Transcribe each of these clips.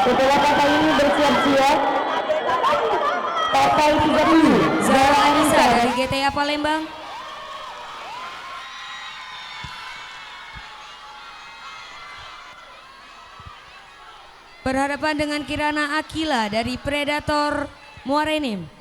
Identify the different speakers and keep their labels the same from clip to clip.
Speaker 1: Setelah kata ini bersiap-siap, partai 30
Speaker 2: Zara Anissa dari GTA Palembang. Berhadapan dengan Kirana Akila dari Predator Muarenim.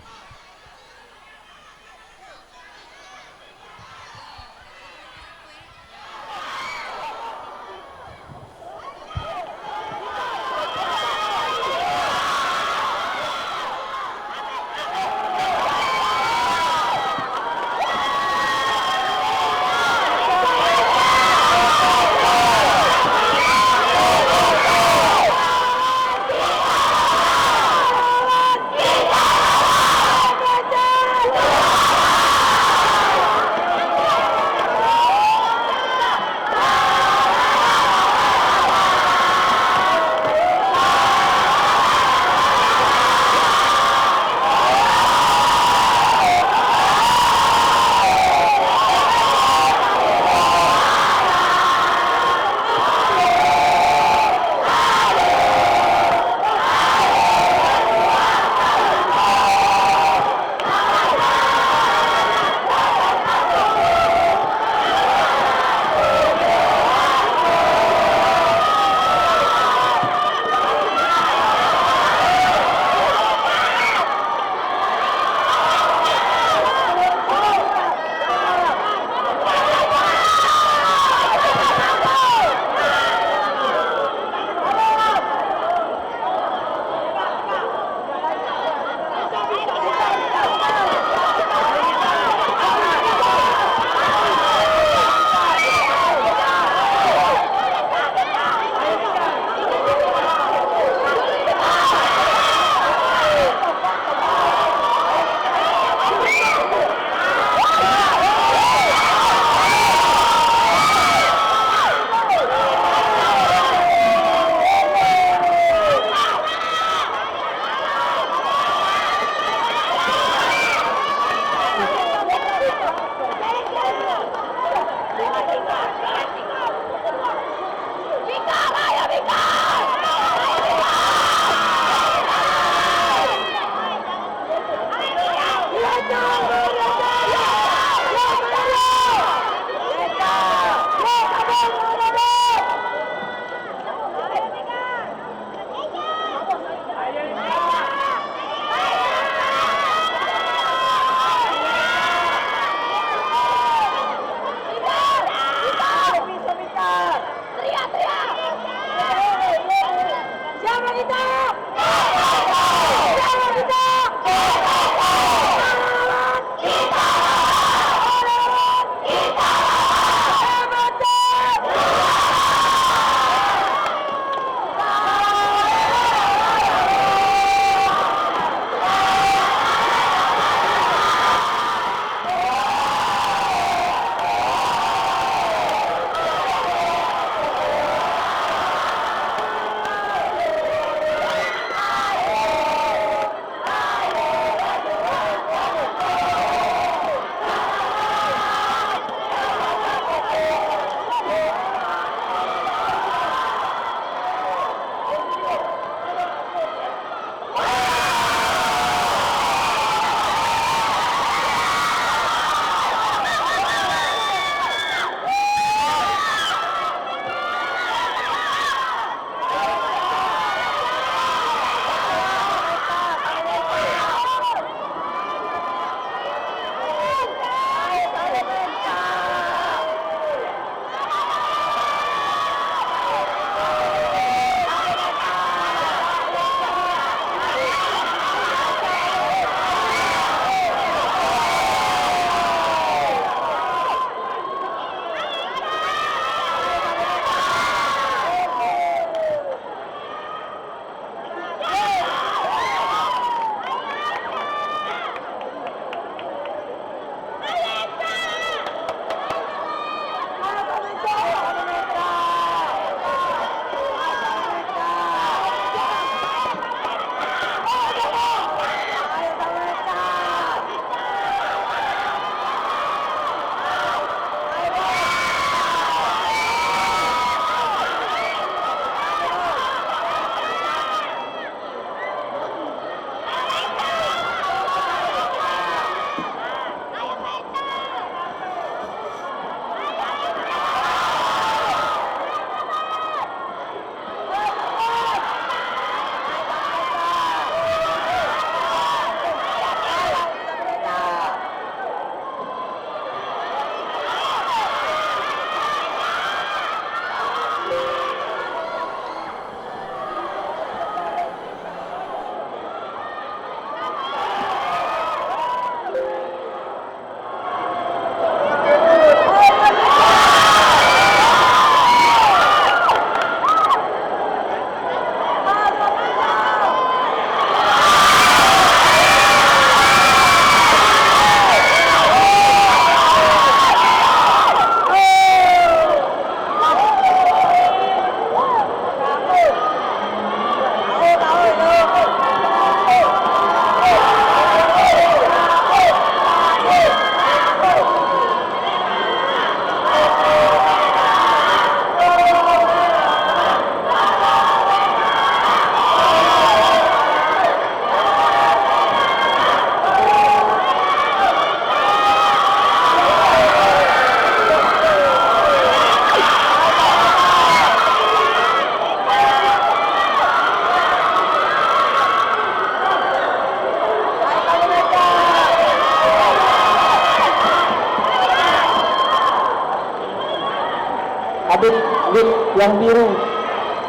Speaker 1: yang biru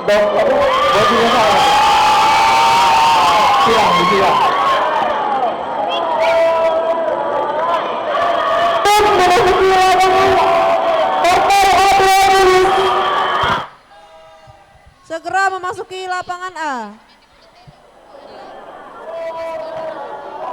Speaker 1: dokter bodinya salah silang disilang memasuki lapangan dokter Adrianus
Speaker 3: segera memasuki lapangan A.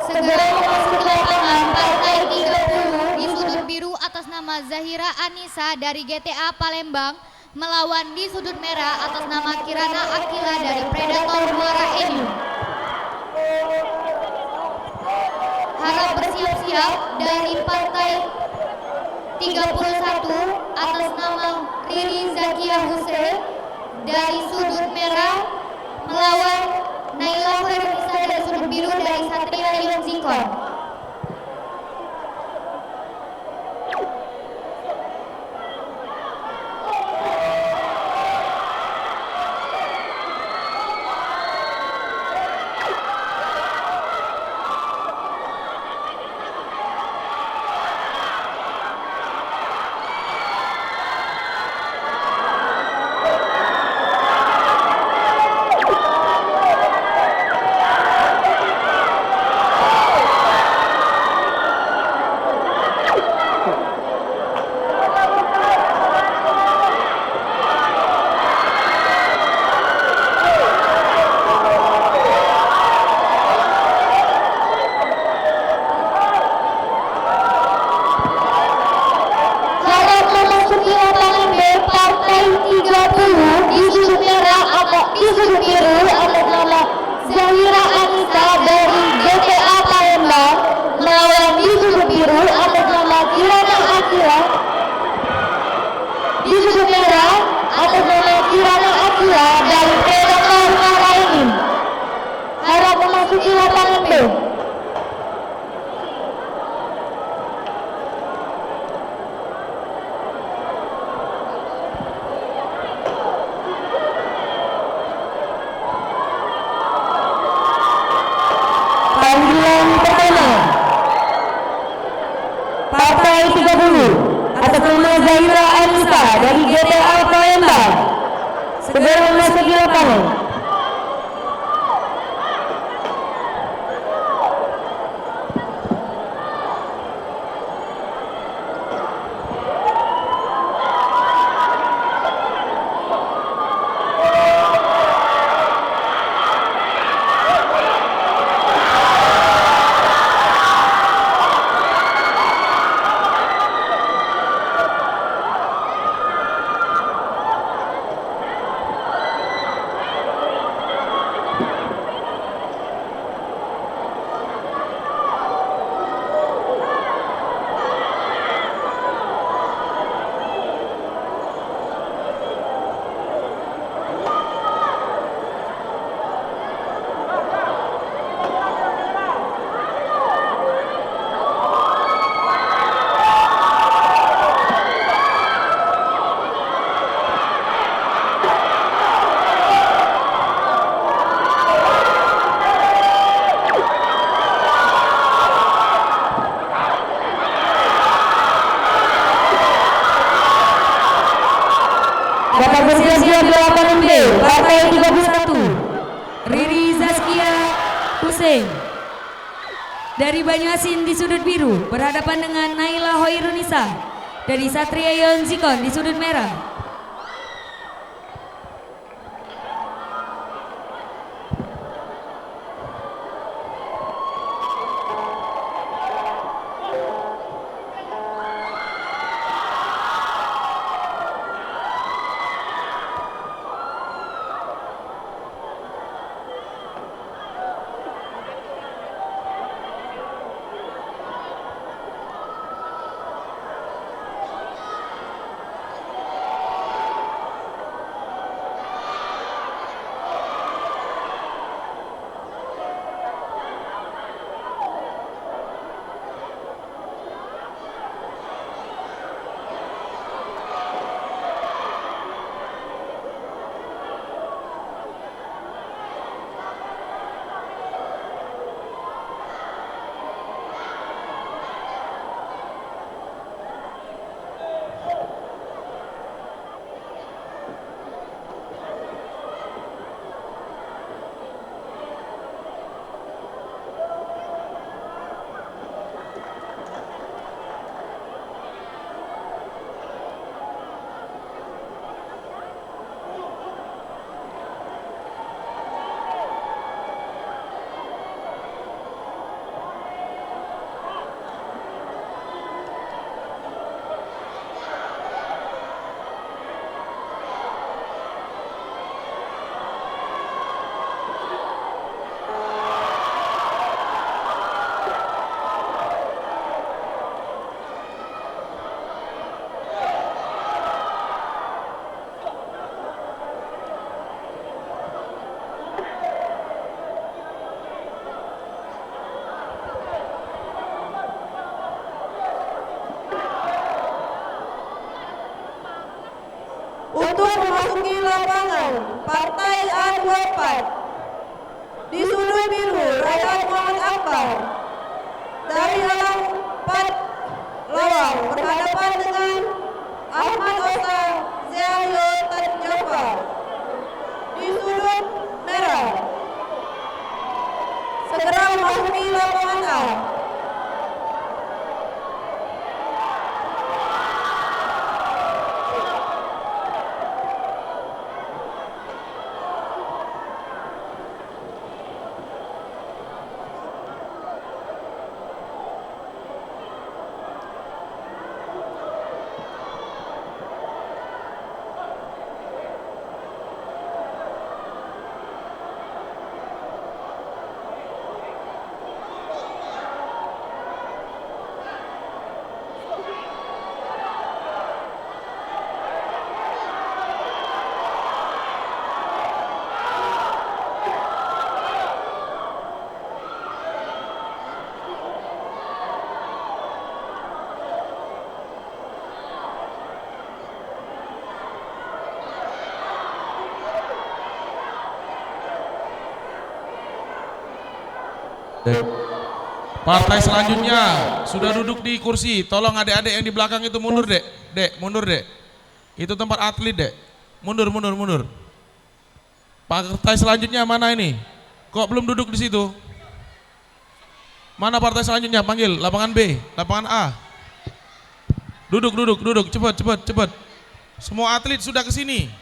Speaker 4: Segera memasuki lapangan partai 30 di sudut biru atas nama Zahira Anissa dari GTA Palembang melawan di sudut merah atas nama Kirana Akila dari Predator Muara Enim. Harap bersiap-siap dari partai 31 atas nama Riri Zakia Hussein dari sudut merah melawan Naila Hoirunisa dari sudut biru dari Satria Leon Zikon.
Speaker 1: Panggilan pertama partai 30 atas nama Zahira Anissa dari GTA Palembang segera memasuki lapangan. Dapat bersiap-siap di lapangan B, partai 31
Speaker 2: Riri Zaskia Hussein dari Banyuasin di sudut biru berhadapan dengan Naila Hoirunisa dari Satria Yon Zikon di sudut merah.
Speaker 3: memasuki lapangan Partai A24. Di sudut biru Raihan Muhammad Akbar dari alam 4 lawang berhadapan dengan Ahmad Osa Zealio Tanjava. Di sudut merah segera memasuki lapangan A.
Speaker 5: Partai selanjutnya sudah duduk di kursi. Tolong adik-adik yang di belakang itu mundur, Dek. Dek, mundur, Dek. Itu tempat atlet, Dek. Mundur, mundur, mundur. Partai selanjutnya mana ini? Kok belum duduk di situ? Mana partai selanjutnya? Panggil lapangan B, lapangan A. Duduk, duduk, duduk. Cepat, cepat, cepat. Semua atlet sudah ke sini.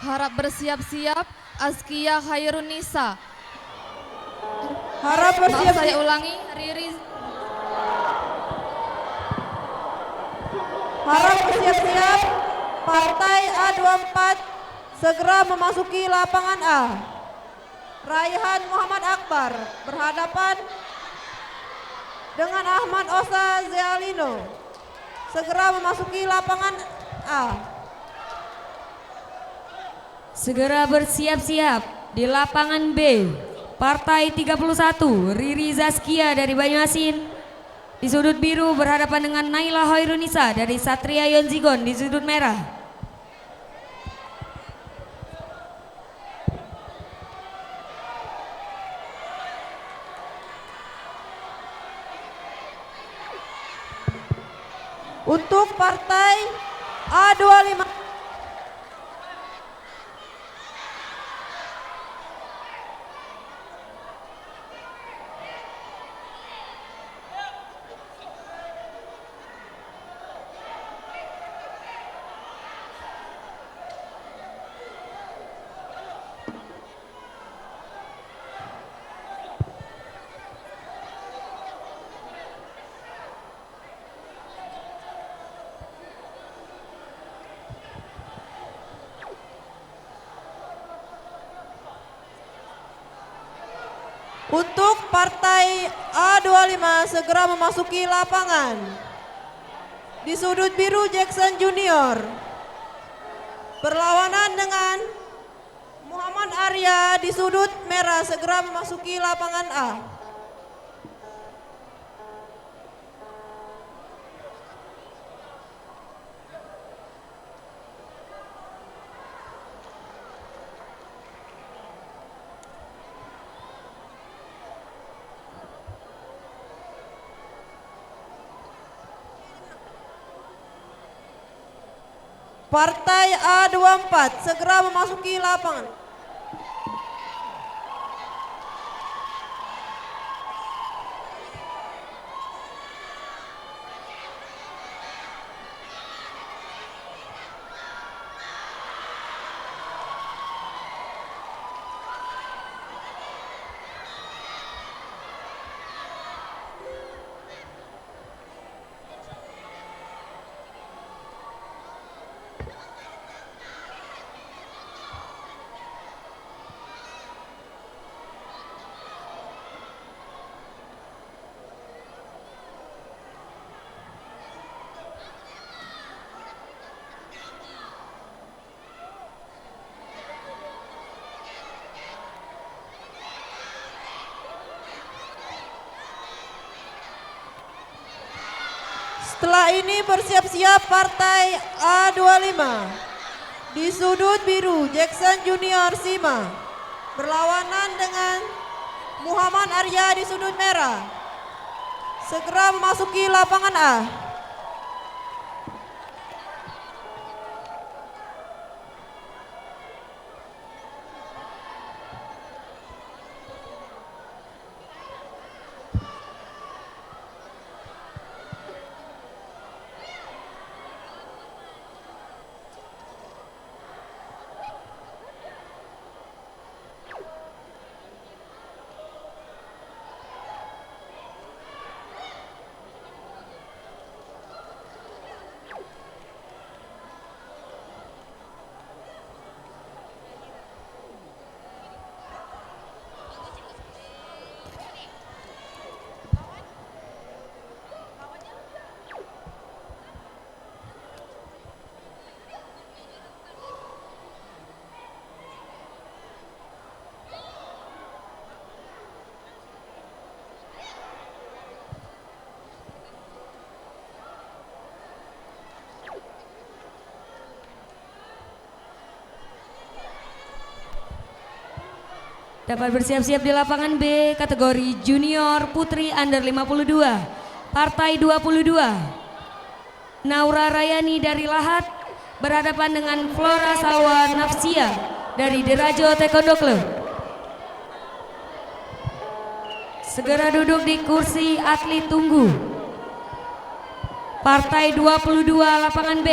Speaker 6: Harap bersiap-siap, Azkia Khairunisa.
Speaker 3: Harap
Speaker 6: Maaf,
Speaker 3: bersiap.
Speaker 6: saya ulangi, Riri.
Speaker 3: Harap bersiap-siap. Partai A24 segera memasuki lapangan A. Raihan Muhammad Akbar berhadapan dengan Ahmad Osa Zealino. Segera memasuki lapangan A.
Speaker 2: Segera bersiap-siap di lapangan B. Partai 31 Riri Zaskia dari Banyuasin di sudut biru berhadapan dengan Naila Hoirunisa dari Satria Yonzigon di sudut merah.
Speaker 3: Untuk partai A25 Untuk partai A25 segera memasuki lapangan. Di sudut biru Jackson Junior berlawanan dengan Muhammad Arya di sudut merah segera memasuki lapangan A. Partai A24 segera memasuki lapangan. Setelah ini bersiap-siap partai A25. Di sudut biru Jackson Junior Sima berlawanan dengan Muhammad Arya di sudut merah. Segera memasuki lapangan A.
Speaker 2: Dapat bersiap-siap di lapangan B kategori junior putri under 52 partai 22. Naura Rayani dari Lahat berhadapan dengan Flora Salwa Nafsia dari Derajo Taekwondo Club. Segera duduk di kursi atlet tunggu. Partai 22 lapangan B.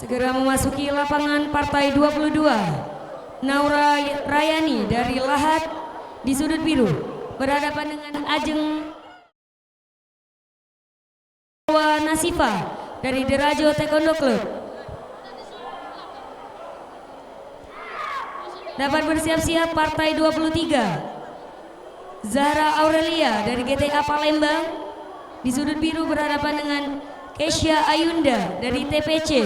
Speaker 2: Segera memasuki lapangan partai 22. Naura Rayani dari Lahat di sudut biru berhadapan dengan Ajeng Nasifa dari Derajo Taekwondo Club. Dapat bersiap-siap partai 23. Zahra Aurelia dari GTA Palembang di sudut biru berhadapan dengan Kesha Ayunda dari TPC.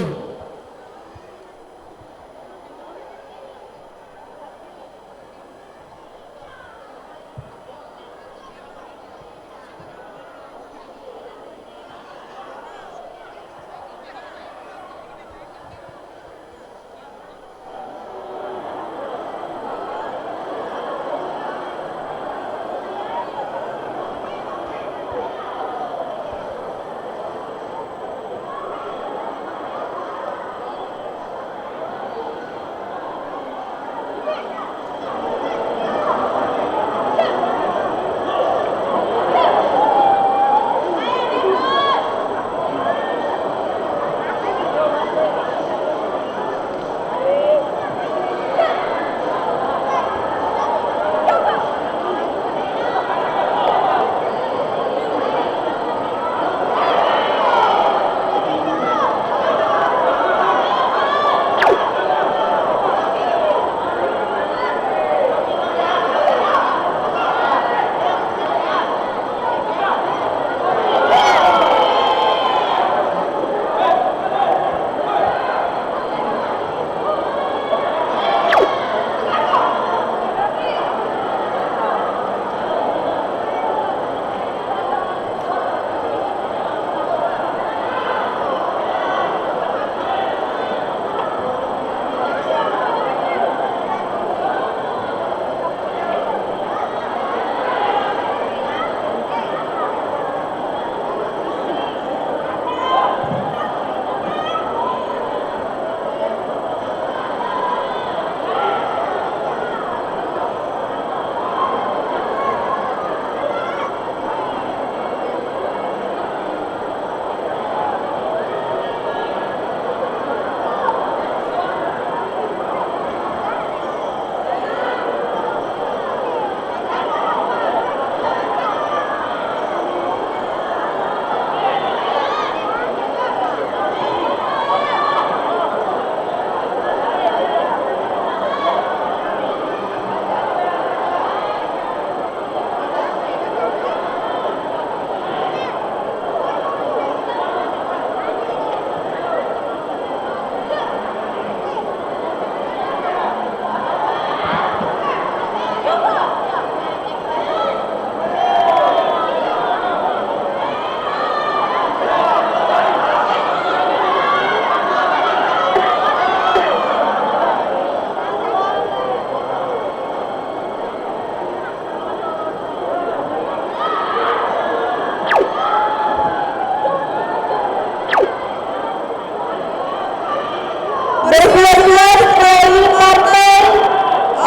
Speaker 1: Bersiap-siap dari partai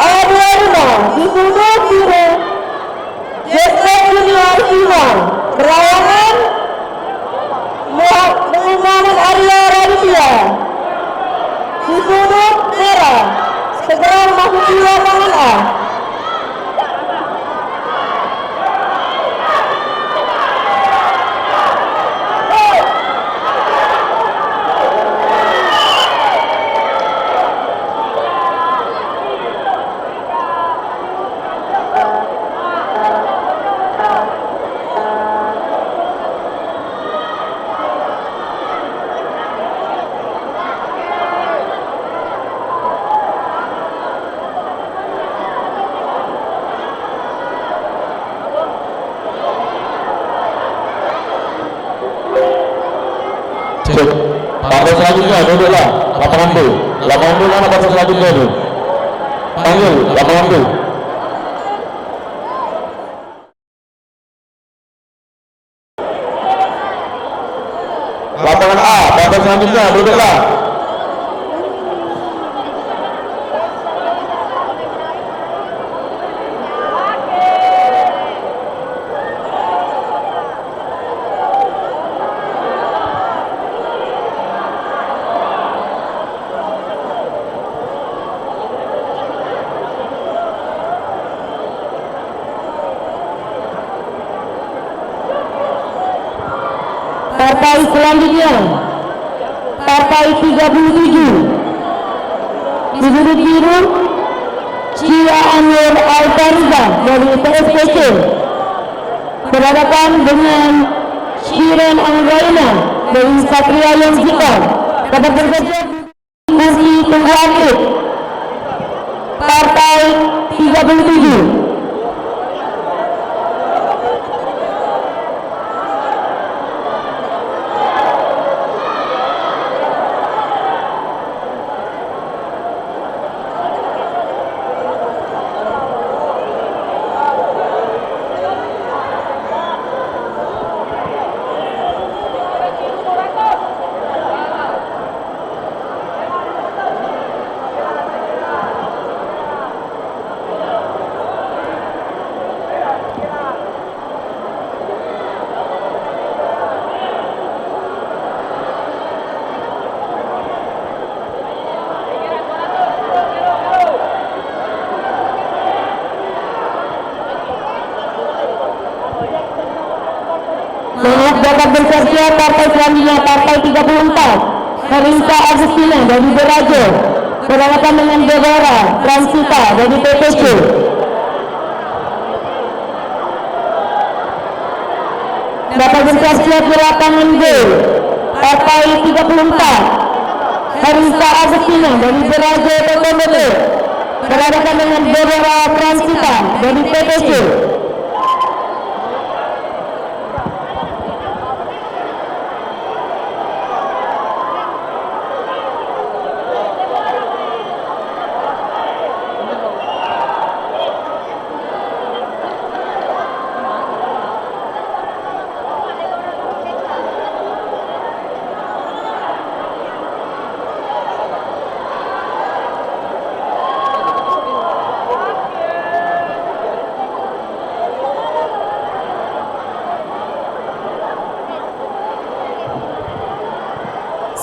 Speaker 1: A25 di sudut biru Jackson Junior Simon berlawanan Muhammad Arya Raditya di sudut merah. Segera memasuki lapangan A.
Speaker 7: Partai selanjutnya duduklah lapangan B. Lapangan B mana partai selanjutnya itu? Panggil lapangan B. Lapangan A, partai selanjutnya duduklah.
Speaker 1: Partai selanjutnya Partai 37. Di sudut biru Cia Anwar Altariza dari PSPC berhadapan dengan Shiren Anggraina dari Satria Yonzikon. Dapat bergeser kursi tunggu atlet Partai 37. Dapat bersiap partai selanjutnya, Partai 34 Herisa Agustina dari Berajo berhadapan dengan Deborah Transita dari PPC. Dapat bersiap di lapangan B, Partai 34 Herisa Agustina dari Berajo PPC berhadapan dengan Deborah Transita dari PPC.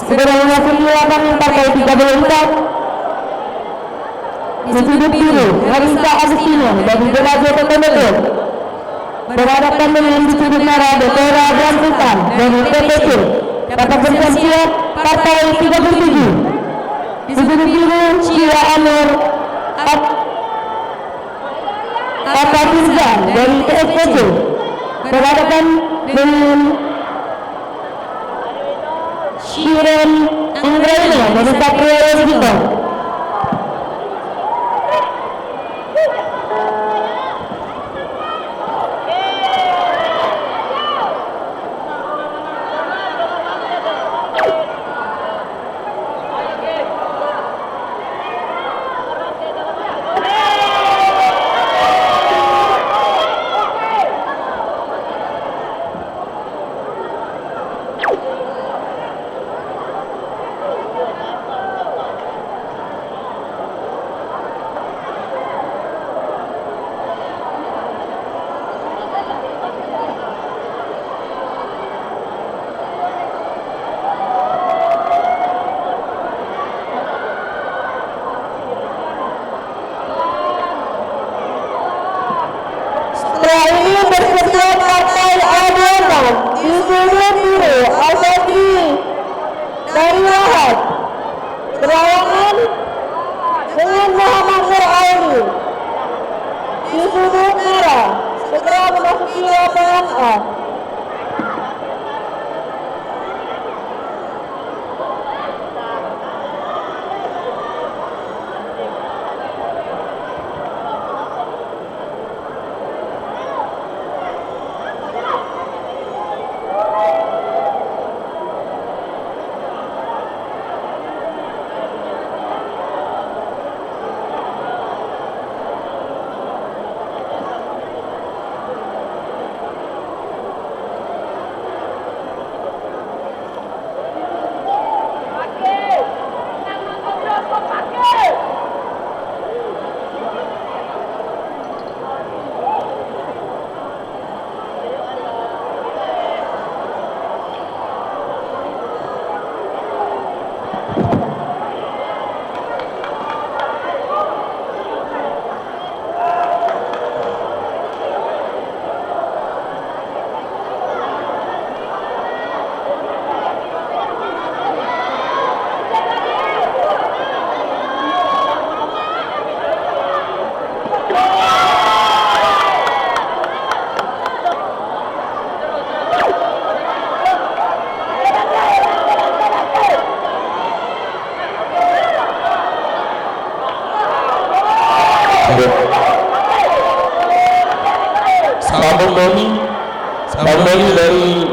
Speaker 1: Segera memasuki lapangan Partai 34 di sudut biru Herisa Agustina dari Berajo PPC berhadapan dengan di sudut merah Deborah Transita dari PPC. Dapat bersiap Partai 37 di sudut biru Cia Anwar Altariza dari PSPC berhadapan dengan Shiren Anggraina dari Satria Yonzikon.
Speaker 7: Doni dari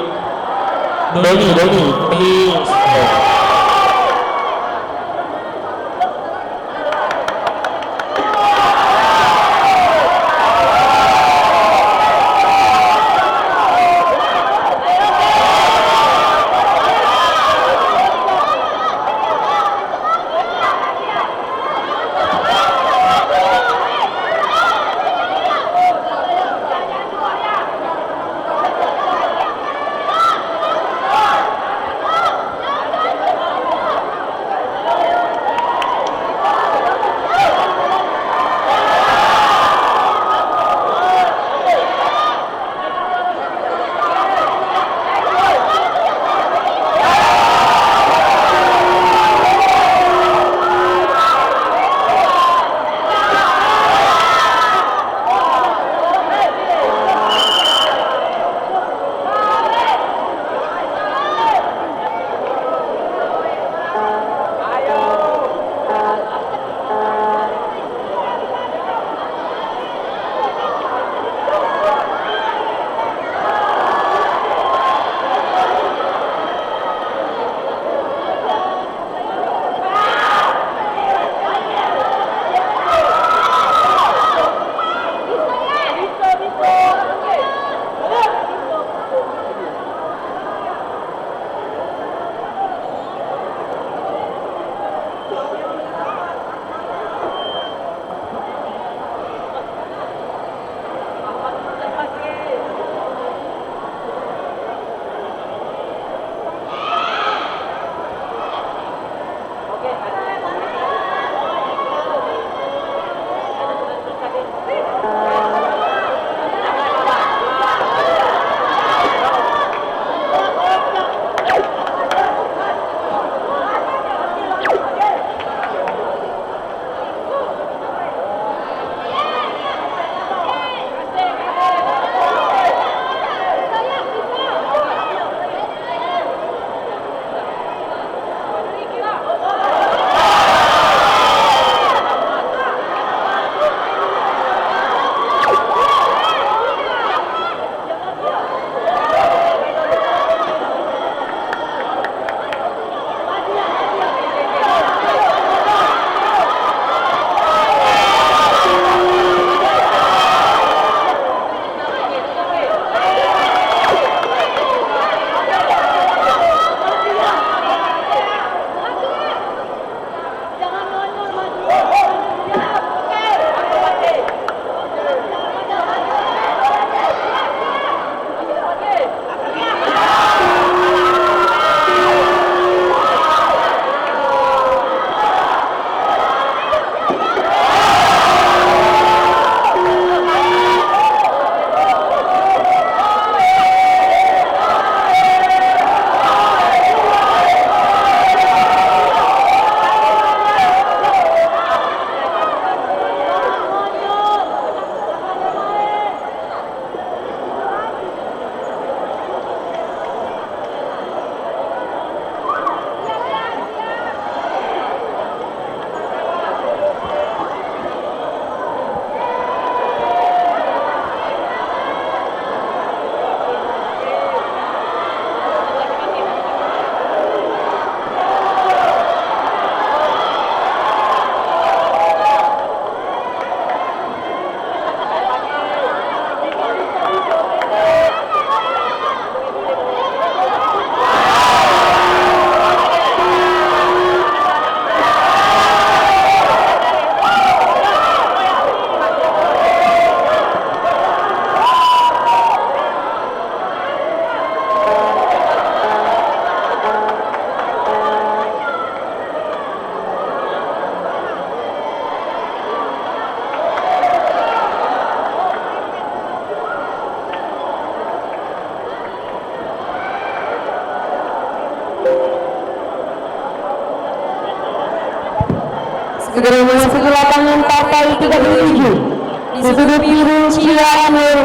Speaker 1: segera memasuki lapangan partai 37 di sudut biru Cianur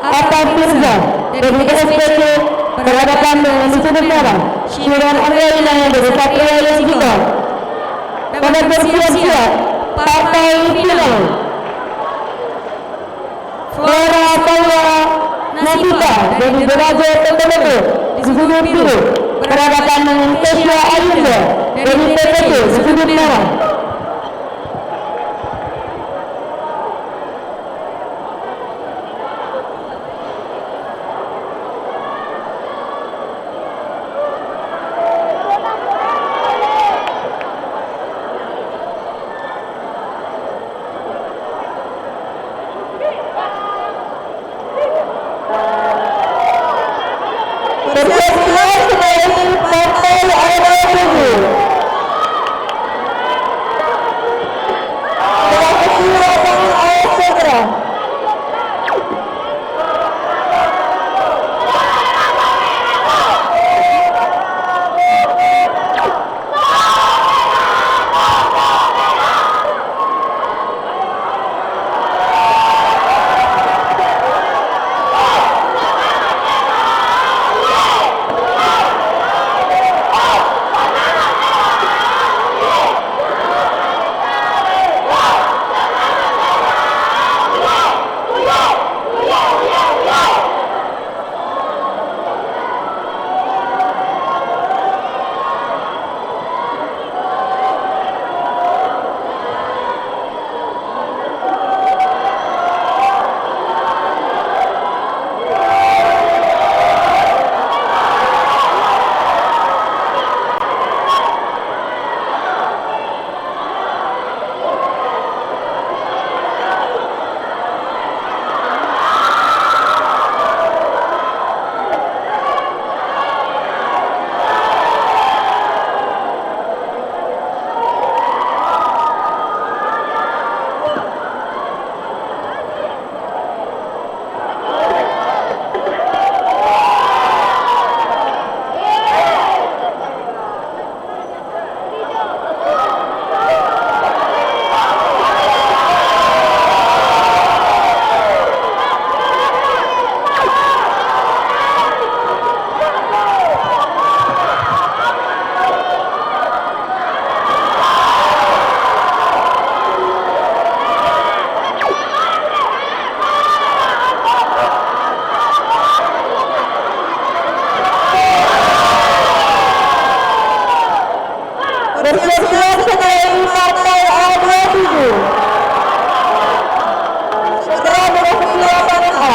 Speaker 1: Atta Firza dari SPC berhadapan dengan di sudut merah Shiran Angelina dari Satria Yonziko. Pada bersiap-siap partai final Flora Paula Rafika dari Belajo Tentemeto di sudut biru berhadapan dengan Tesya Ayunda dari PPT di sudut merah. Persiapan sebagai partai ADW. Telah ketua dan segera. Persiapan sebagai partai ADW. Segera memasuki lapangan A.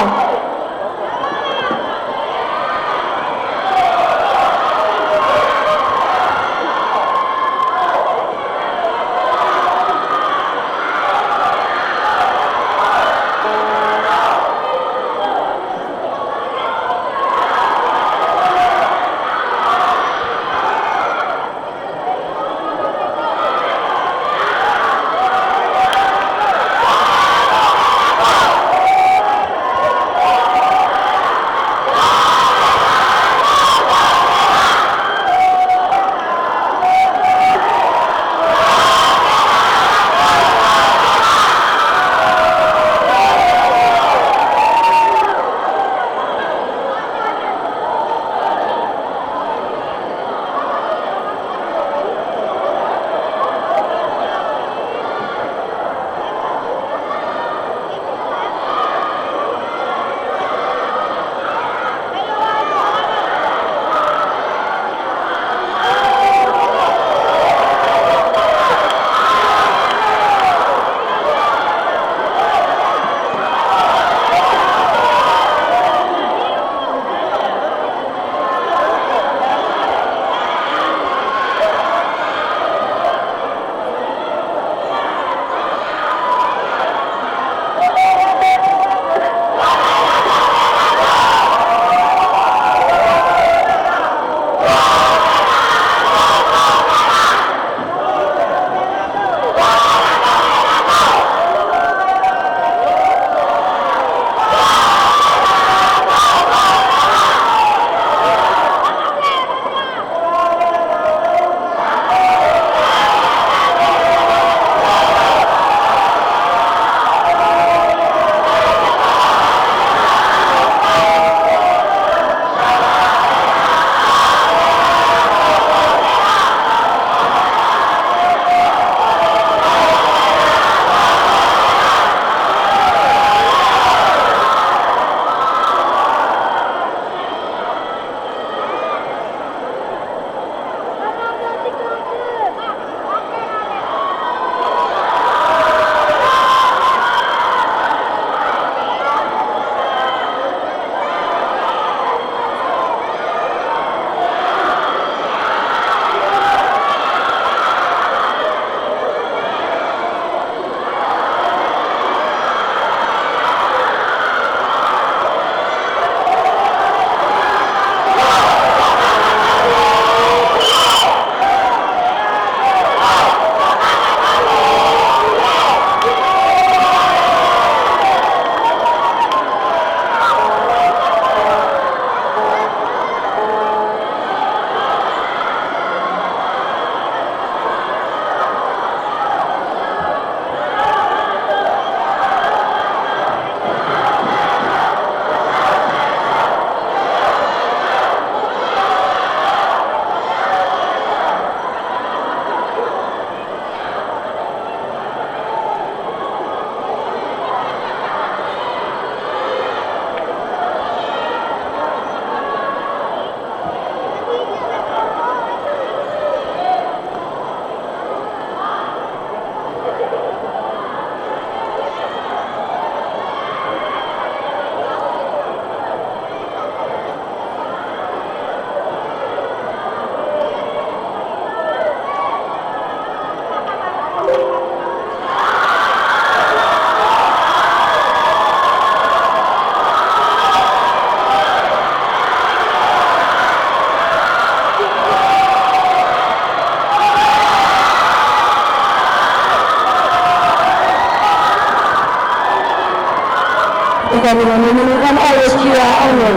Speaker 1: Maka dengan menggunakan Alessia Angel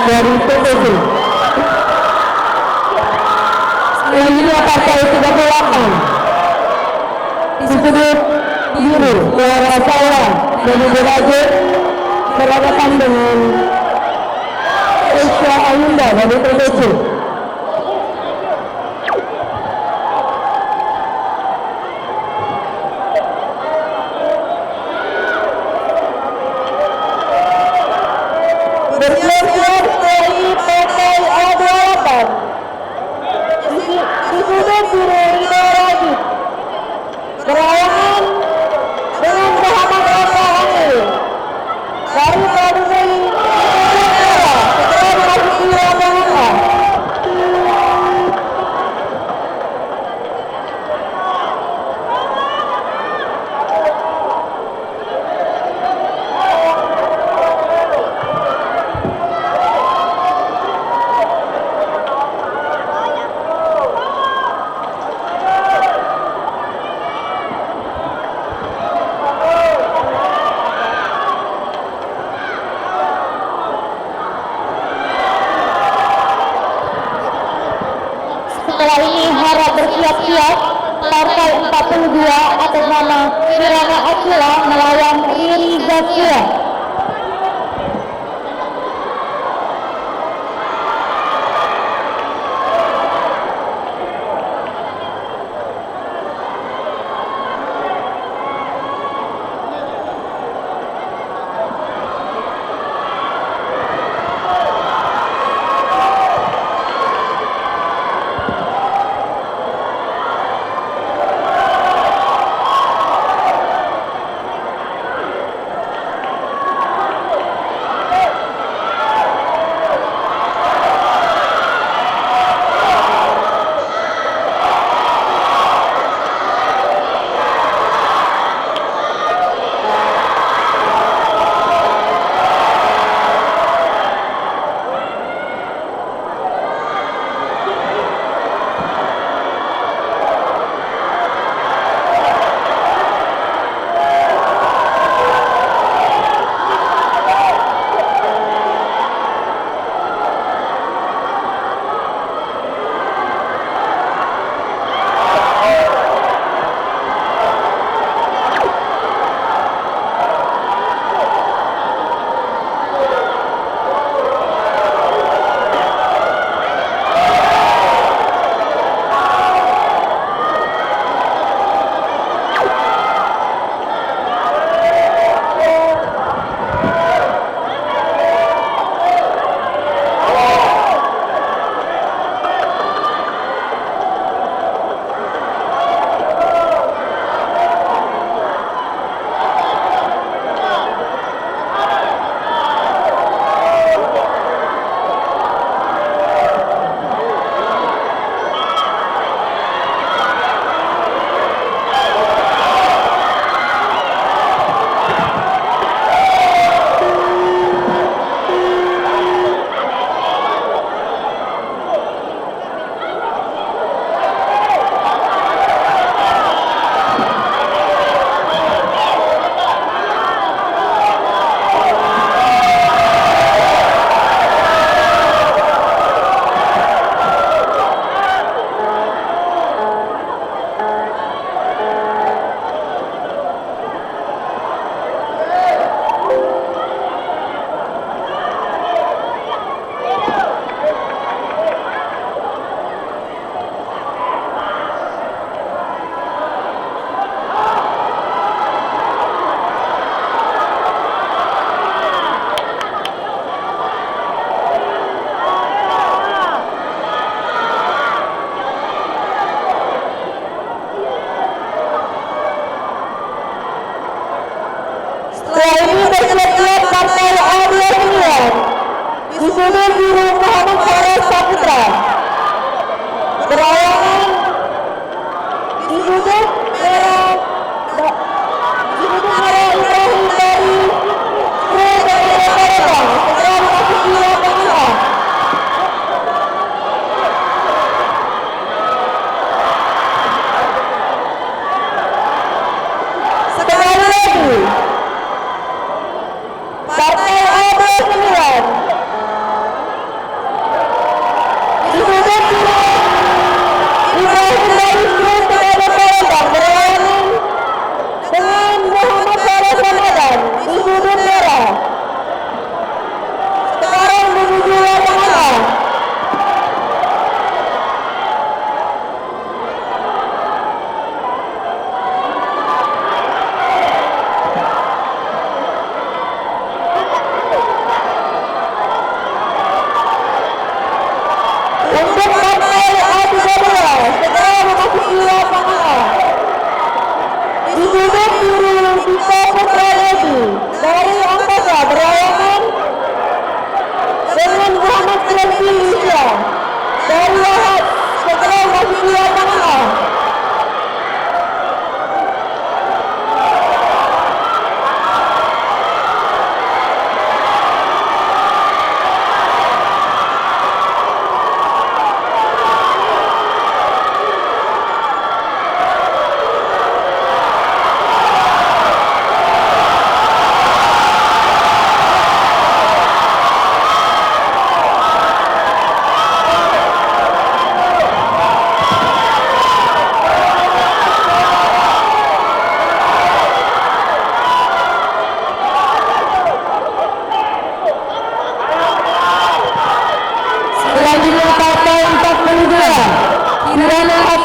Speaker 1: dari PPC. Selanjutnya partai 38 di sudut biru Suara Saya dari Beraje berhadapan dengan Esya Ayunda dari PPC. Bersiap-siap dari partai A28 di sudut biru Ridho Rajib berlawanan dengan Muhammad Eka Angel dari provinsi Merah segera memasuki lapangan. Setelah ini harap bersiap-siap partai 42 atas nama Kirana Akila melawan Riri Zakia.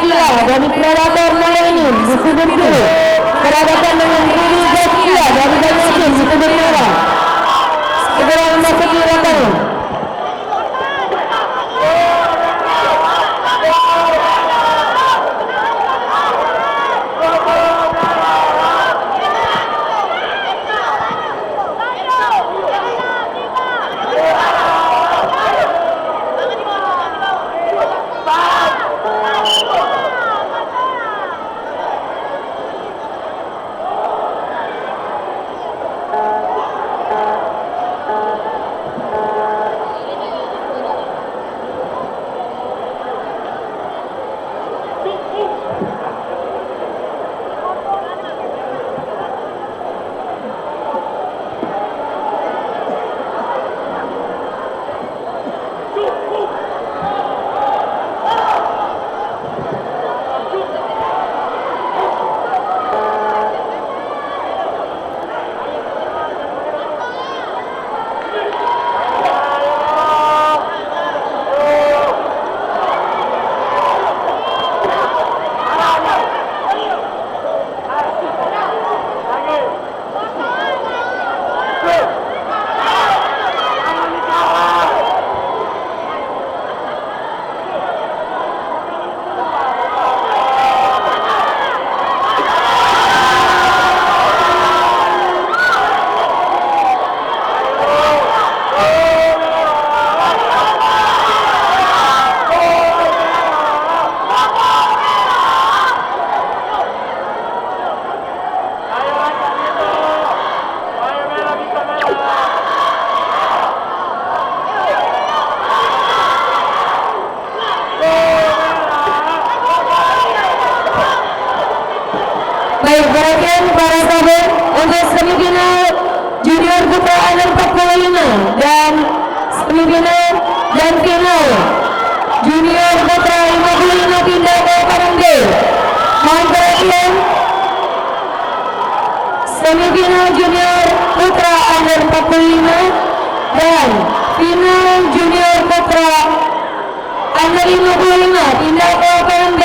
Speaker 1: Akila dari Predator Mainin di sudut biru berhadapan dengan Riri Zaskia dari Banyuasin di sudut merah. Segera memasuki lapangan. Baik, perhatian para sahabat untuk semifinal junior putra under 45 dan semifinal dan final junior putra 55 pindah ke Padang B. Mohon perhatian, semifinal junior putra under 45 dan final junior putra under 55 pindah ke Padang B.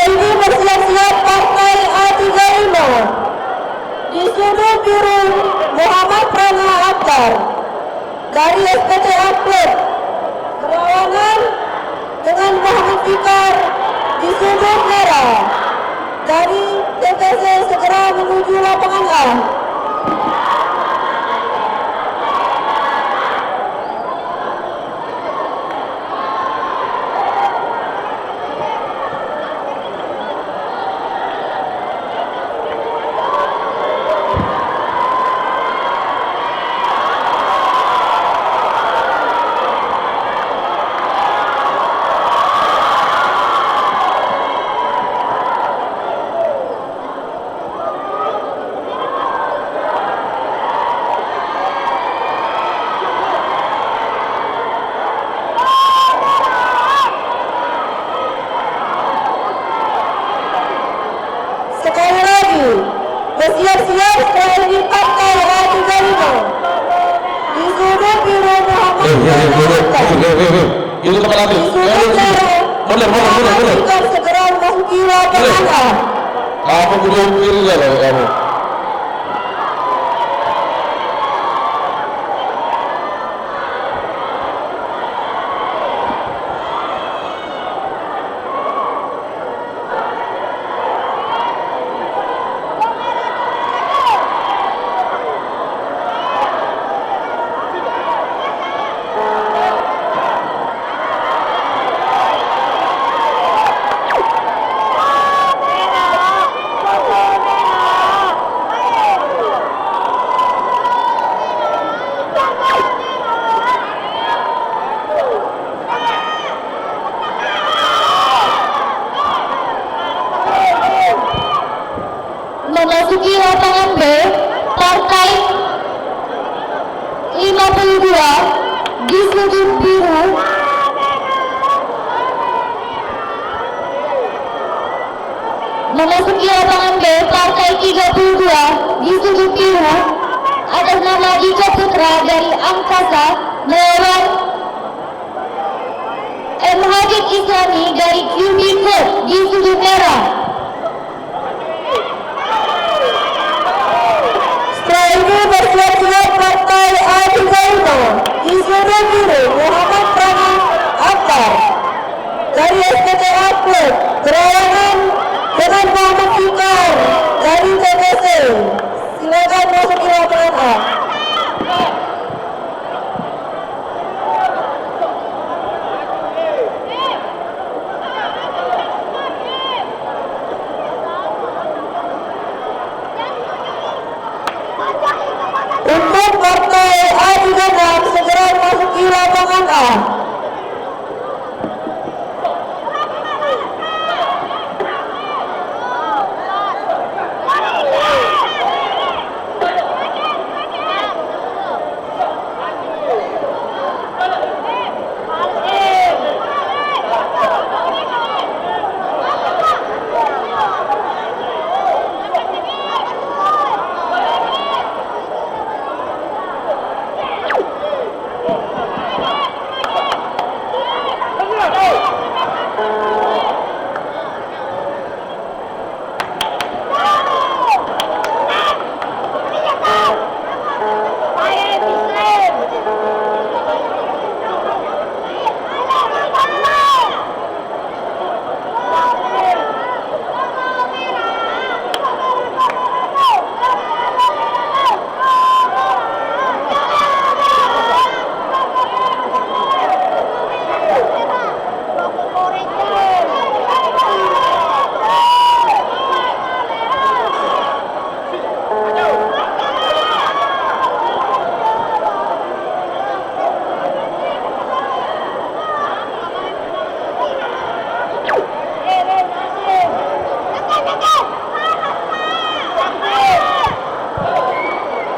Speaker 1: Ini bersiap-siap partai A35 di sudut biru Muhammad Prana Akbar dari SPT Atlet berlawanan dengan Muhammad Fikar di sudut merah dari TPC segera menuju lapangan A.
Speaker 3: Bersiap-siap setelah ini Partai A35. Di sudut biru Muhammad
Speaker 7: Itu tempat lagi. Mundur.
Speaker 3: segera memasuki lapangan A.
Speaker 7: Kamu belum kiri ya kamu.
Speaker 1: Memasuki lapangan B, Partai 52 di sudut biru. Memasuki lapangan B, Partai 32 di sudut biru atas nama Dika Putra dari Angkasa melawan M. Hajid Islami dari QB Club di sudut merah.
Speaker 3: Setelah ini bersiap-siap Partai A35. Di sudut biru Muhammad Pranam Akbar dari SPTA Club berlawanan dengan Muhammad Fikar dari TKC. Silakan masuk ke lapangan A. Untuk Partai A36 segera memasuki lapangan A.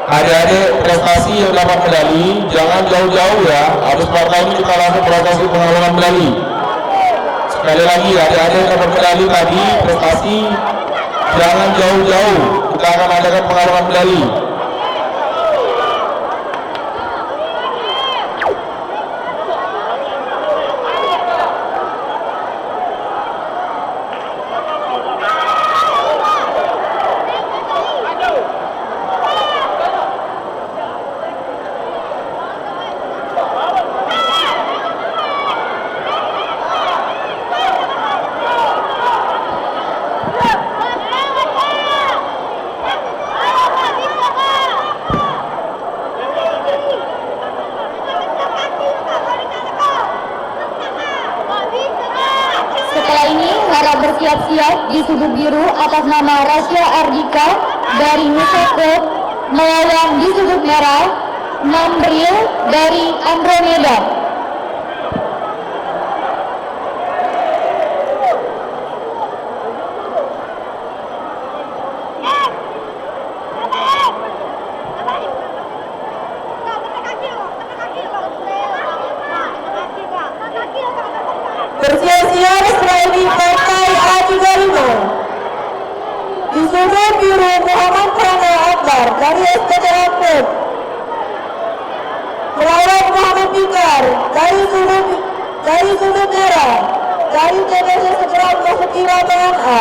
Speaker 7: Adik-adik prestasi yang dapat medali jangan jauh-jauh ya, habis partai ini kita langsung prestasi pengalangan medali. Sekali lagi adik-adik yang dapat medali tadi prestasi jangan jauh-jauh, kita akan adakan pengalangan medali.
Speaker 1: bersiap-siap di sudut biru atas nama Rasya Ardika dari Nusa Club melawan di sudut merah Nambril dari Andromeda.
Speaker 3: Bersiap-siap setelah ini Partai A35 di sudut biru Muhammad keluar dari sudut merah, dari TPC seberang memasuki lapangan A.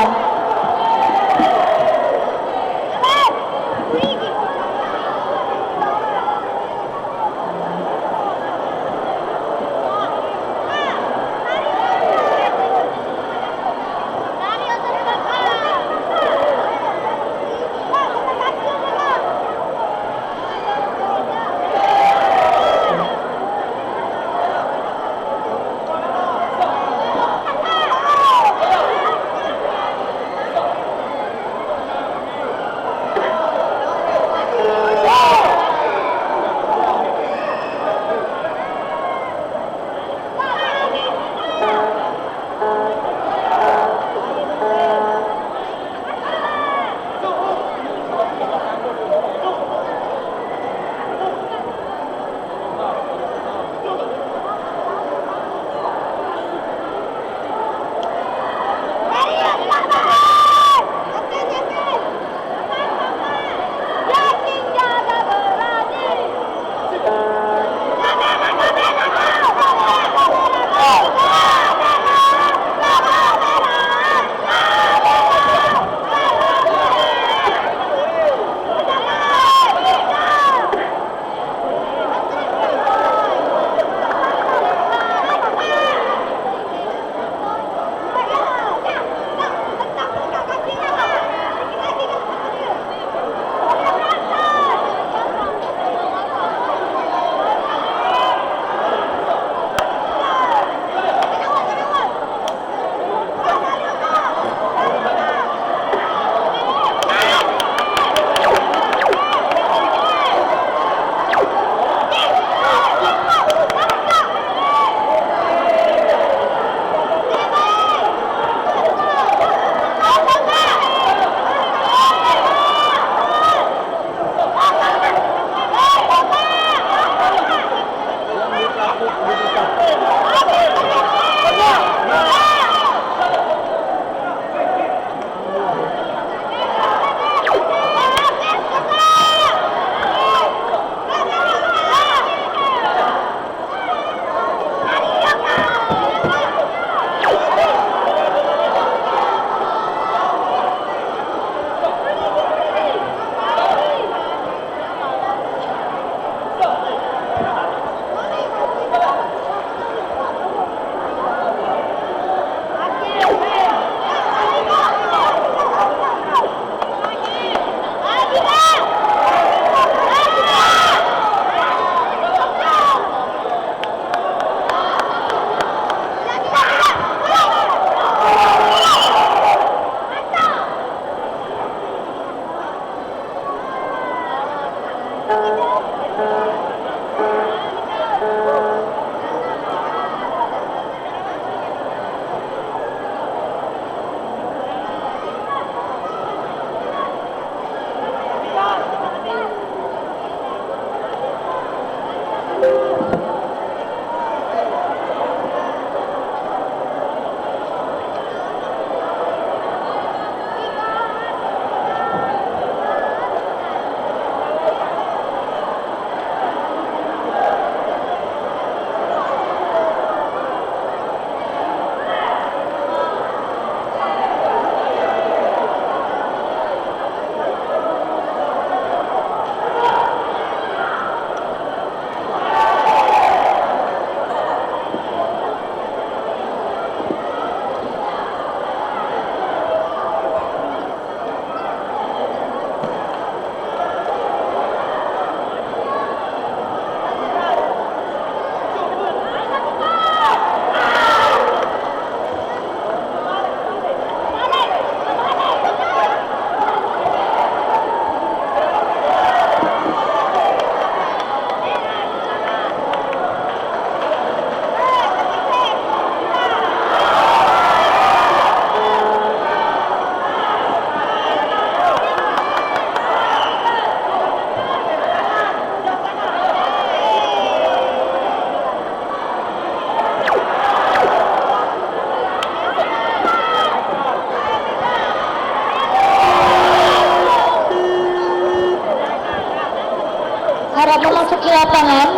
Speaker 1: harap memasuki lapangan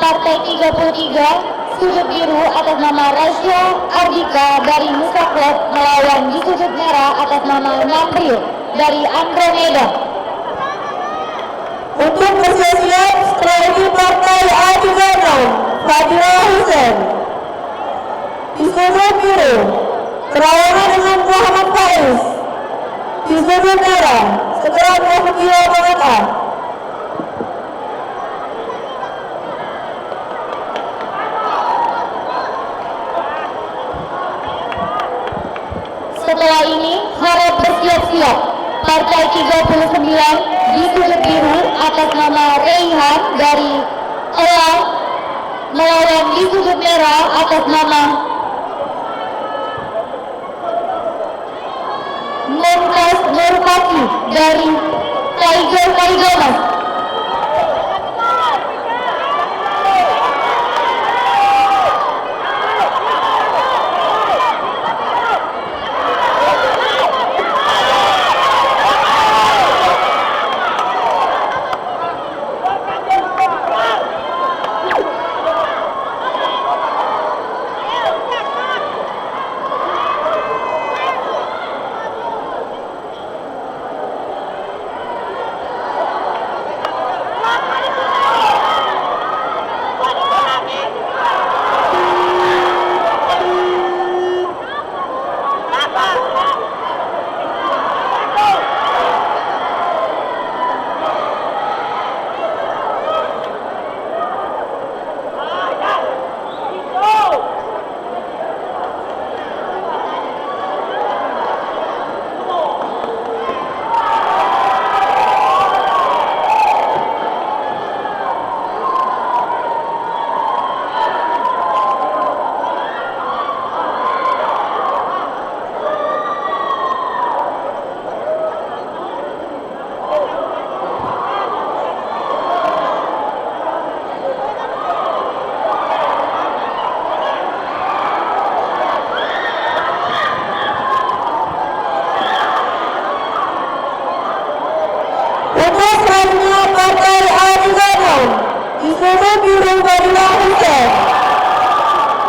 Speaker 1: Partai 33 sudut biru atas nama Rasya Ardika dari Nusa Club melawan di sudut merah atas nama Namril dari Andromeda. Untuk bersiap-siap strategi Partai A36 Fadila Hussein di sudut biru berlawanan dengan Muhammad Faiz di sudut merah segera memasuki lapangan A. Setelah ini harap bersiap-siap Partai 39 di sudut biru atas nama Reihan dari Elang melawan di sudut merah atas nama Mumtaz Nurpati dari Tiger Kaligamas.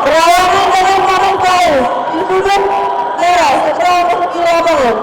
Speaker 1: Berlawanan dengan Muhammad Faiz di sudut merah segera memasuki lapangan.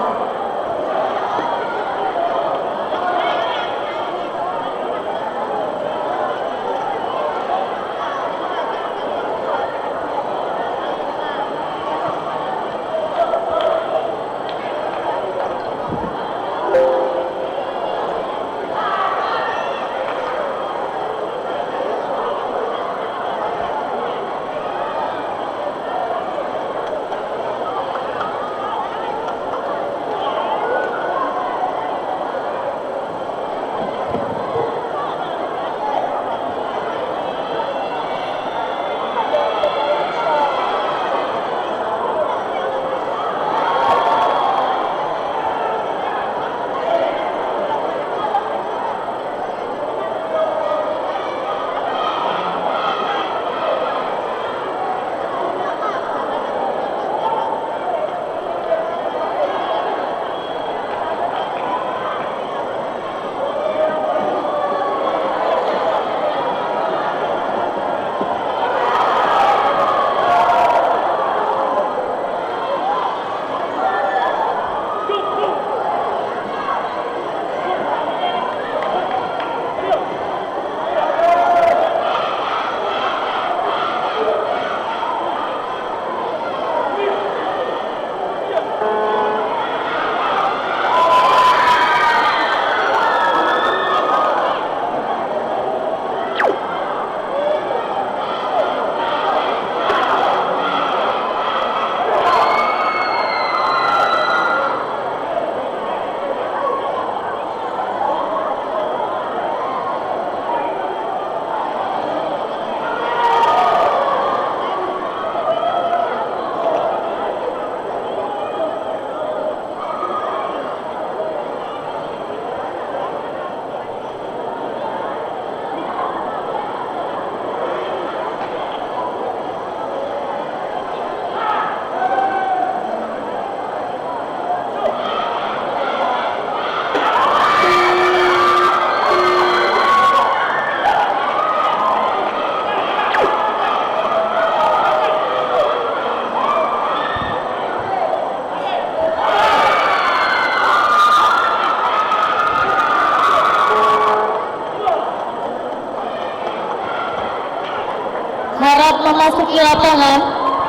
Speaker 1: memasuki lapangan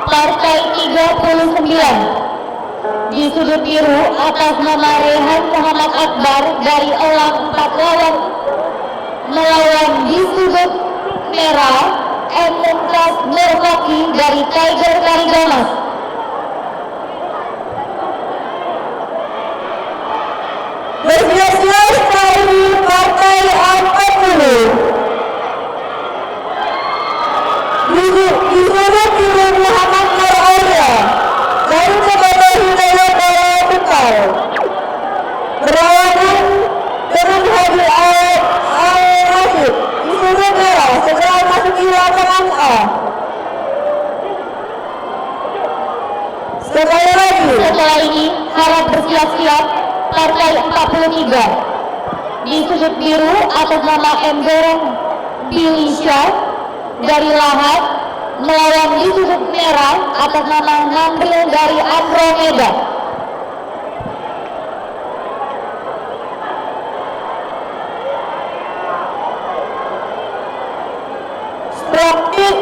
Speaker 1: partai 39. Di sudut biru atas nama Rehan Muhammad Akbar dari Elang 4 lawan melawan di sudut merah M. Mumtaz Nurfaki dari Tiger Kaligamas. Bersiap-siap sekali partai 40. Di sudut biru Muhammad Nur Arya dari Kepada Hidayat Dara Bekal. Berlawanan dengan Hadi Al-Rashid di sudut merah segera masuki lapangan A. Sekali lagi, setelah ini harap bersiap-siap partai 43. Di sudut biru atas nama M. Goreng Bilisha dari Lahat melawan di sudut merah atas nama Ngambil dari Andromeda. Stropik.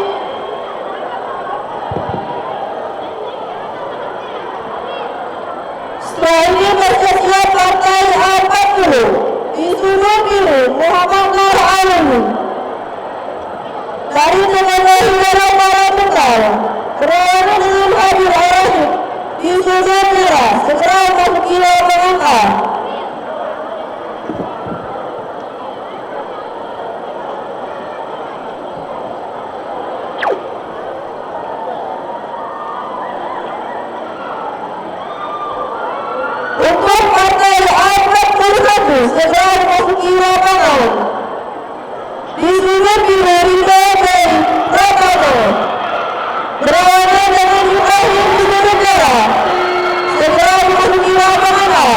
Speaker 1: Setelah ini bersiap partai 40. Di sudut biru Muhammad Nur Alamin dari Kepada Hidayat Dara Bekal. Berlawanan dengan Hadi Al-Rashid di sudut merah segera masuki lapangan A. Untuk partai 41 segera memasuki lapangan. Di sudut biru Hidayat dari Prabowo. Berlawanan dengan Ibrahim di sudut merah segera memasuki lapangan A.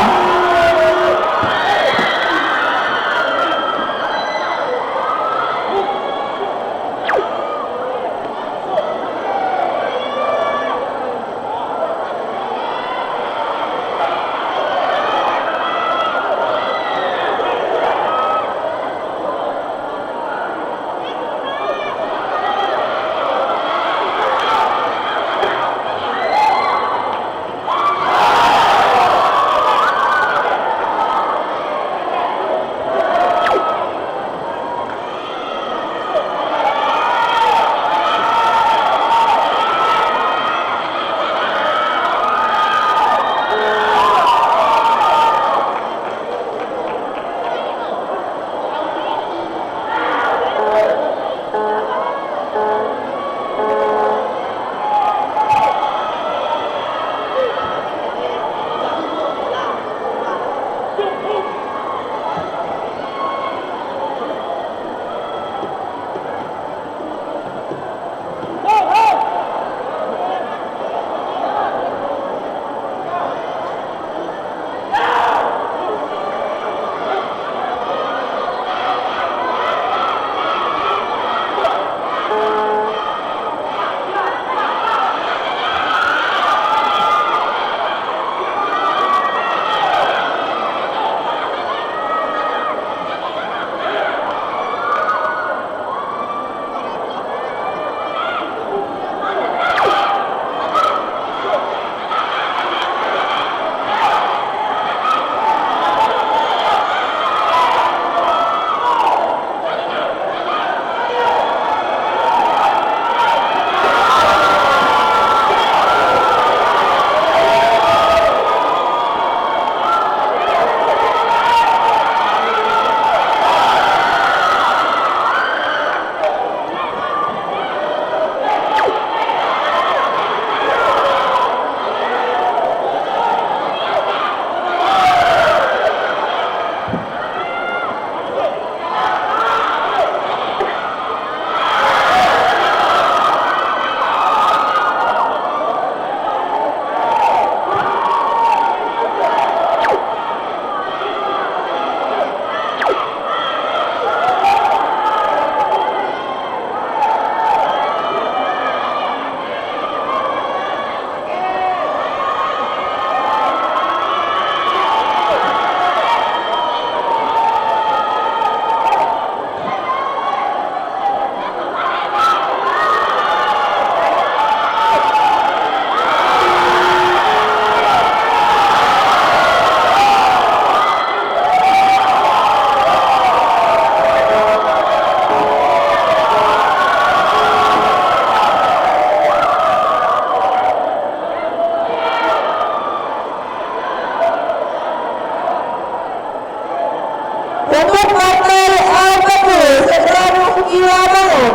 Speaker 1: Untuk partai A40 segera memasuki lapangan.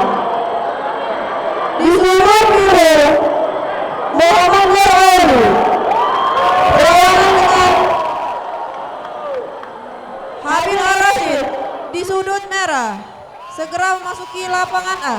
Speaker 1: Di sudut biru Muhammad Nurul berlawanan dengan
Speaker 3: Habil Ar-Rasyid di sudut merah segera memasuki lapangan A.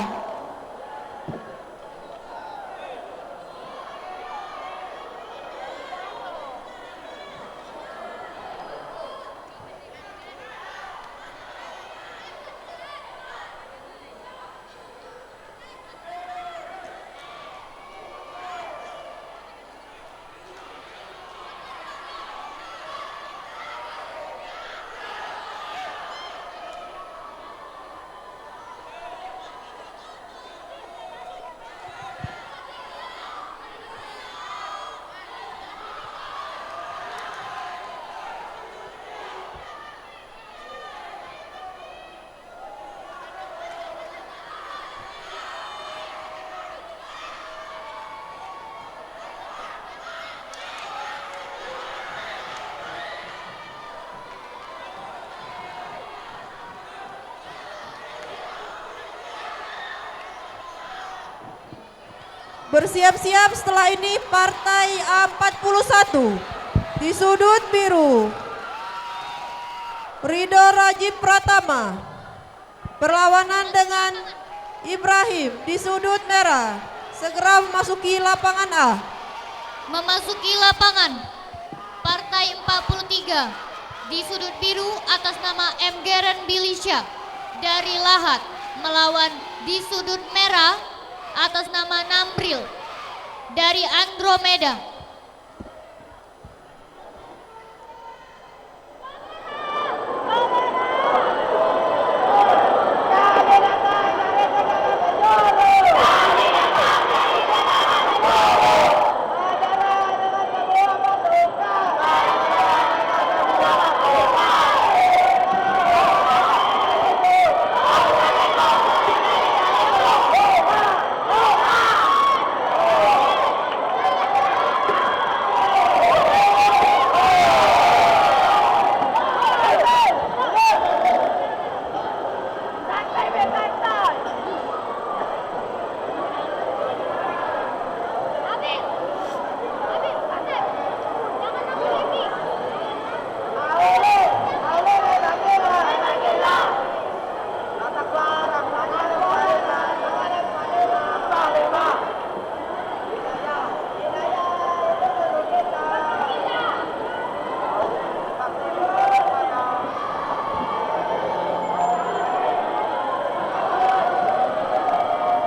Speaker 3: Bersiap-siap setelah ini partai A41 di sudut biru Ridho Rajib Pratama berlawanan dengan Ibrahim di sudut merah segera memasuki lapangan A.
Speaker 4: Memasuki lapangan partai 43 di sudut biru atas nama M. Geren Bilisya dari Lahat melawan di sudut merah atas nama Nambril dari Andromeda.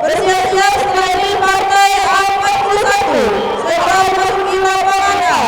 Speaker 3: Bersiap-siap setelah ini partai A41 segera memasuki lapangan A.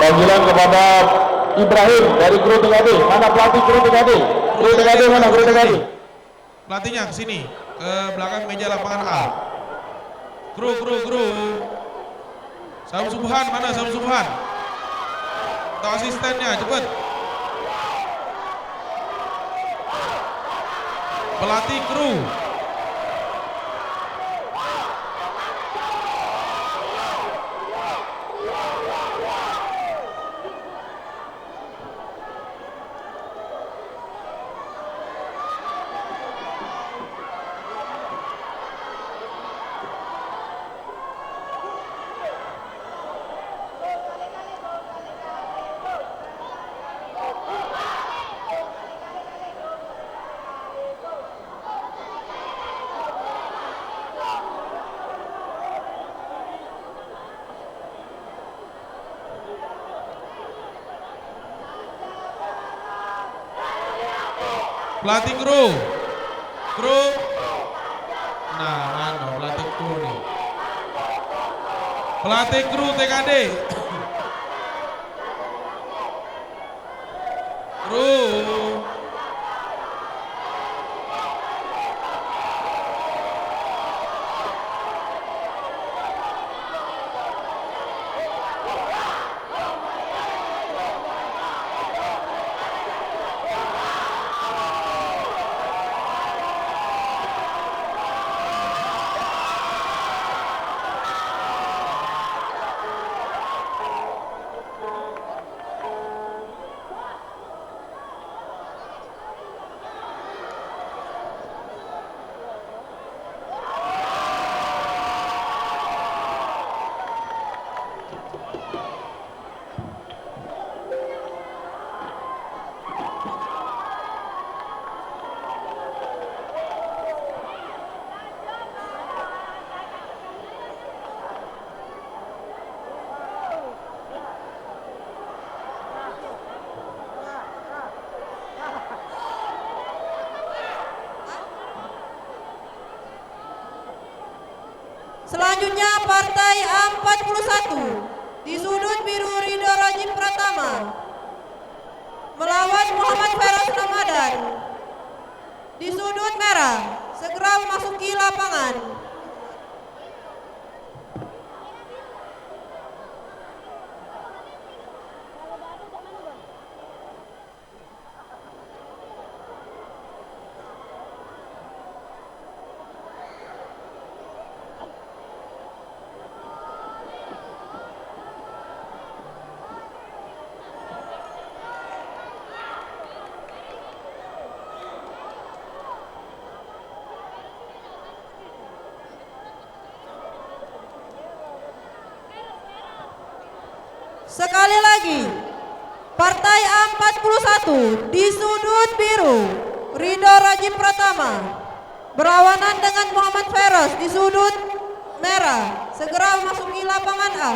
Speaker 7: Panggilan kepada Ibrahim dari kru TKD. Mana pelatih kru TKD? Kru TKD mana kru TKD?
Speaker 5: Pelatihnya ke sini, ke belakang meja lapangan A. Kru. Sam Subhan, mana Sam Subhan? Atau asistennya, cepet. Pelatih kru. Pelatih kru. Nah, mana pelatih kru nih? Pelatih kru TKD. Kru.
Speaker 3: Selanjutnya partai A41 di sudut biru Ridho Rajib Pratama melawan Muhammad Feroz Ramadan. Di sudut merah segera memasuki lapangan. Sekali lagi, partai A41 di sudut biru Ridho Rajib Pratama berlawanan dengan Muhammad Feroz di sudut merah. Segera memasuki lapangan A.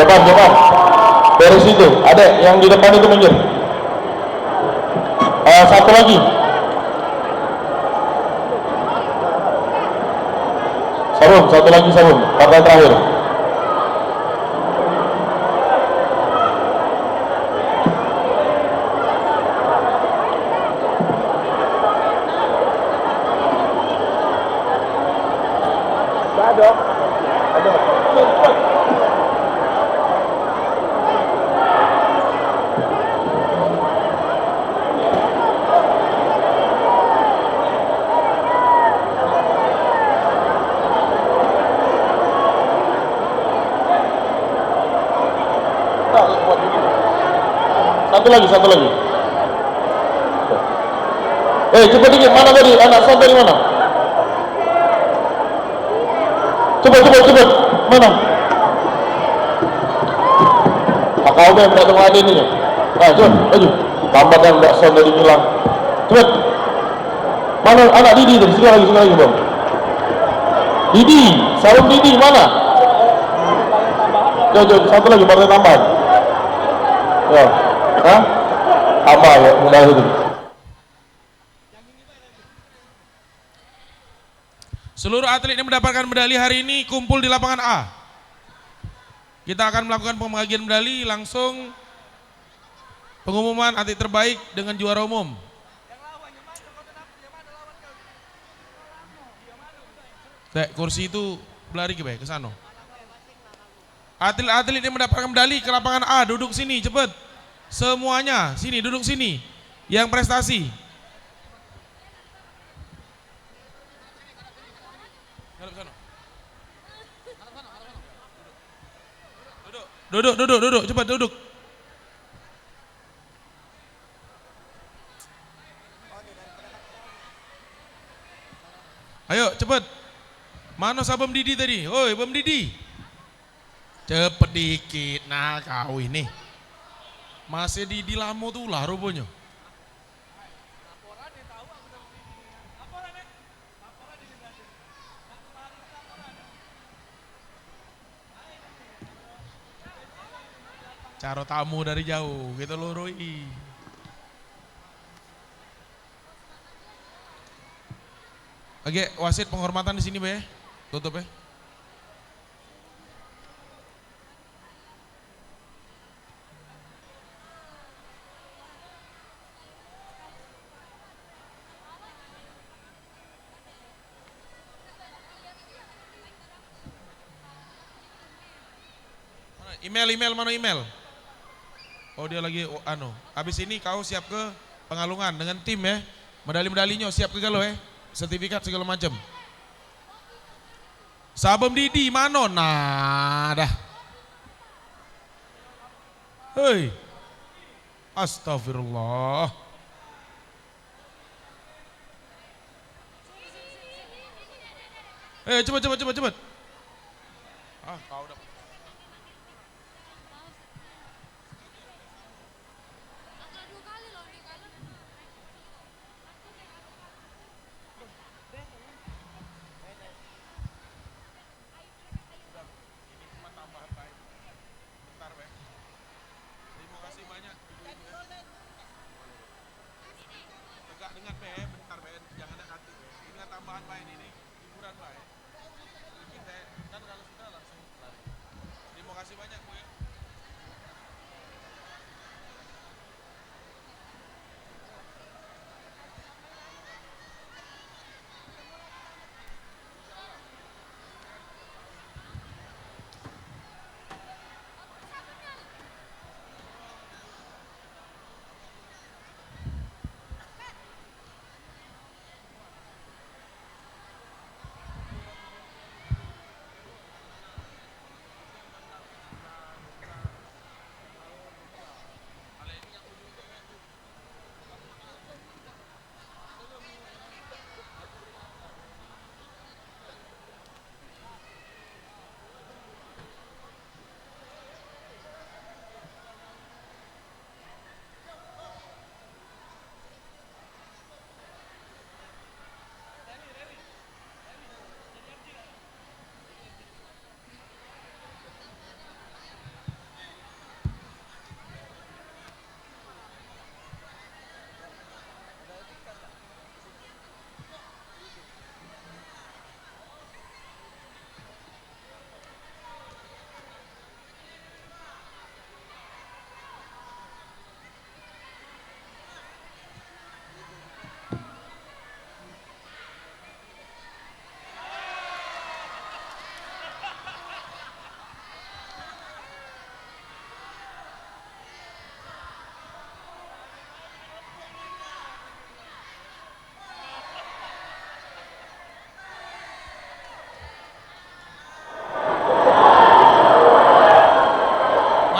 Speaker 7: Depan. Beres itu. Adek, yang di depan itu minggir. Satu lagi. Satu lagi sabun. Partai terakhir. Satu lagi. Cepat dikit. Mana tadi? Anak son dari mana? Cepat. Mana? Pak kau yang datang lagi ini. Cepat, maju. Lambat yang tidak son dari hilang. Cepat. Mana anak Didi tadi? Sekali lagi bang. Didi, sarung Didi mana? Jauh, satu lagi partai tambahan. Ya. Tambah ya, mudah itu.
Speaker 5: Seluruh atlet yang mendapatkan medali hari ini kumpul di lapangan A. Kita akan melakukan pembagian medali langsung pengumuman atlet terbaik dengan juara umum. Kursi itu berlari ke sana. Atlet-atlet yang mendapatkan medali ke lapangan A, duduk sini cepet. Semuanya sini, duduk sini. Yang prestasi. Duduk, cepat duduk. Ayo cepat. Mana Bam Didi tadi? Oi, Bam Didi. Cepet dikit. Nah, kau ini. Masih Didi lama tuh lah rupanya. Cara tamu dari jauh gitu loh Roy. Oke, wasit penghormatan di sini be. Tutup ya. Email mana email? Oh dia lagi habis ini kau siap ke Pengalungan dengan tim ya. Medali-medalinya siap ke galau ya. Sertifikat segala macam. Bam Didi mana? Nah, dah. Hei. Astagfirullah. Cepat. Kau udah.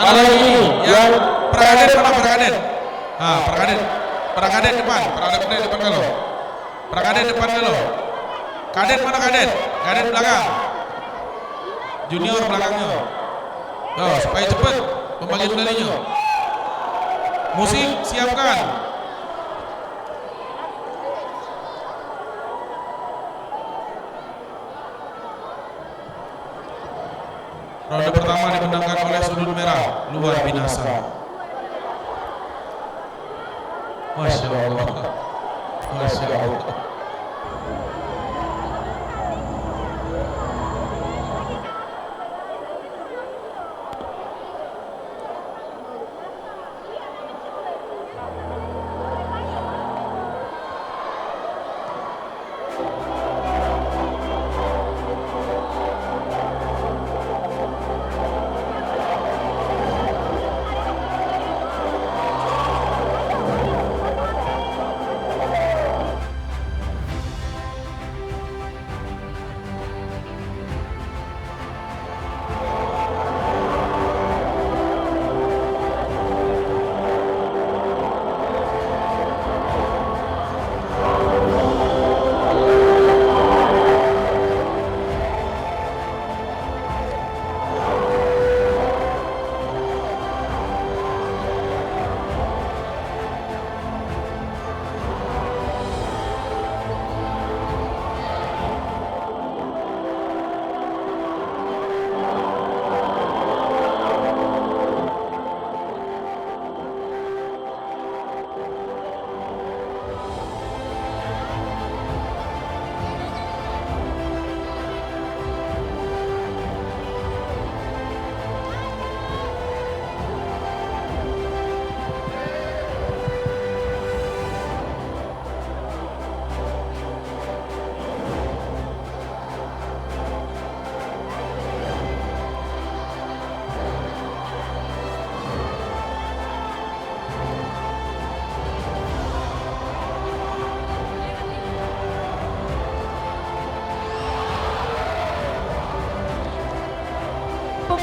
Speaker 7: Mana lagi ini?
Speaker 5: Yang prakadet mana prakadet? Ah, prakadet depan, prakadet depan kalau. Prakadet depan kalau. Kadet mana kadet? Kadet belakang. Junior belakangnya. Yo, supaya cepat pembagian medalinya. Musik siapkan. Ronde pertama dimenangkan oleh sudut merah, luar binasa. Masya Allah. Masya Allah.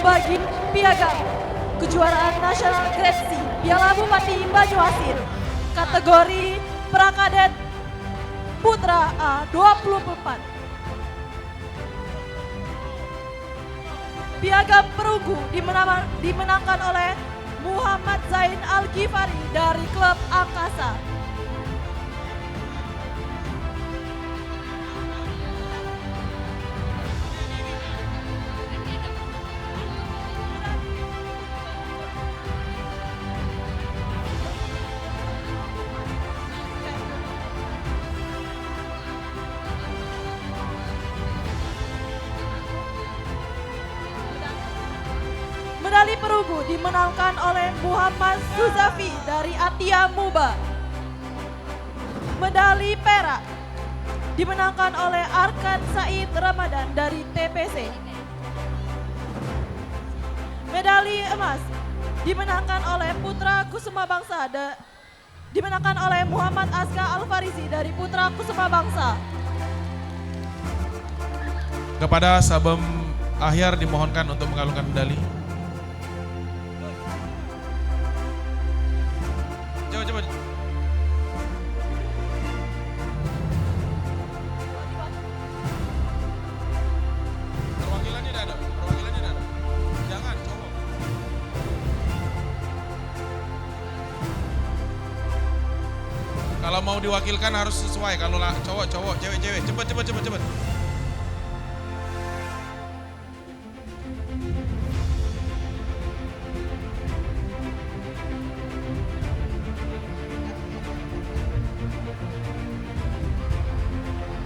Speaker 3: Pembagi piagam kejuaraan nasional Grade C Piala Bupati Banyuasin kategori prakadet putra A24. Piagam perunggu dimenangkan oleh Muhammad Zain Al-Ghifari dari klub Angkasa. Medali perunggu dimenangkan oleh Muhammad Suzafi dari Atia Muba. Medali perak dimenangkan oleh Arkan Said Ramadan dari TPC. Medali emas dimenangkan oleh Putra Kusuma Bangsa dimenangkan oleh Muhammad Aska Al-Farisi dari Putra Kusuma Bangsa.
Speaker 5: Kepada Sabem Ahyar dimohonkan untuk mengalungkan medali. Coba. Perwakilannya ada. Jangan cowok. Kalau mau diwakilkan harus sesuai. Kalau lah cowok, cewek. Cepet.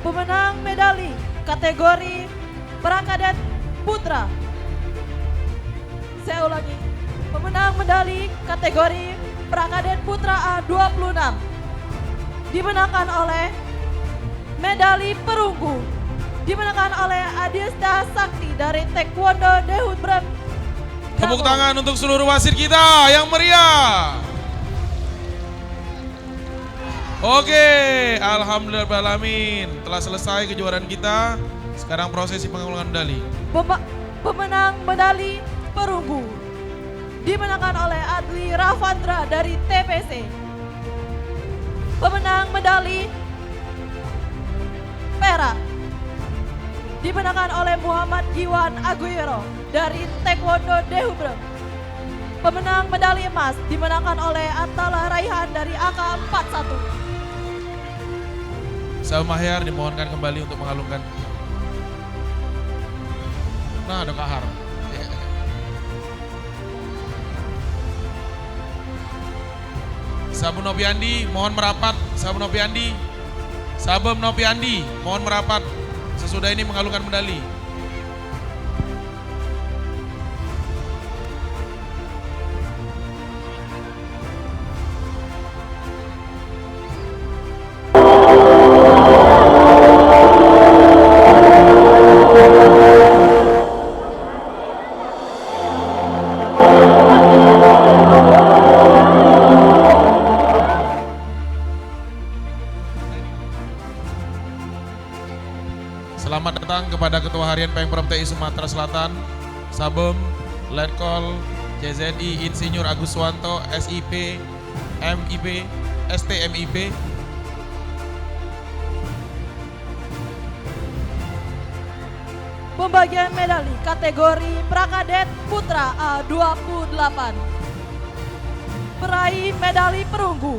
Speaker 3: Pemenang medali kategori prakadet putra. Saya ulangi. Pemenang medali kategori prakadet putra A26 dimenangkan oleh medali perunggu dimenangkan oleh Adista Sakti dari Taekwondo Dehut Bram.
Speaker 5: Tepuk tangan untuk seluruh wasit kita yang meriah. Oke, alhamdulillahirrahmanirrahim. Telah selesai kejuaraan kita. Sekarang prosesi pengalungan medali.
Speaker 3: Pemenang medali perunggu dimenangkan oleh Adli Ravandra dari TPC. Pemenang medali perak dimenangkan oleh Muhammad Giwan Aguero dari Taekwondo Dehubrem. Pemenang medali emas dimenangkan oleh Atala Raihan dari AK41.
Speaker 5: Sahabat Mahyar dimohonkan kembali untuk mengalungkan. Nah, ada kahar. Sabun Nopiandi mohon merapat. Sabun Nopiandi. Sabun Nopiandi mohon merapat. Sesudah ini mengalungkan medali. Selamat datang kepada Ketua Harian Pemprov TI Sumatera Selatan, Sabem, Letkol, CZI Insinyur Agus Suwanto, SIP, MIP, STMIP.
Speaker 3: Pembagian medali kategori Prakadet Putra A28. Peraih medali perunggu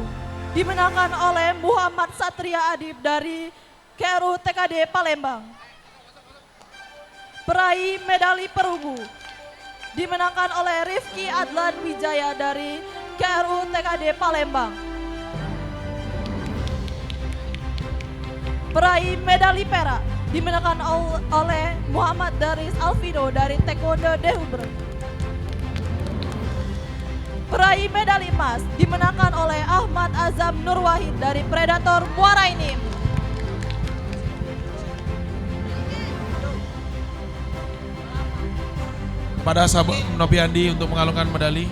Speaker 3: dimenangkan oleh Muhammad Satria Adib dari KRU TKD Palembang. Peraih medali perunggu dimenangkan oleh Rifki Adlan Wijaya dari KRU TKD Palembang. Peraih medali perak dimenangkan oleh Muhammad Daris Alvino dari Taekwondo Dehubrem. Peraih medali emas dimenangkan oleh Ahmad Azam Nurwahid dari Predator Muara Enim.
Speaker 5: Pada Sabem Nopiandi untuk mengalungkan medali.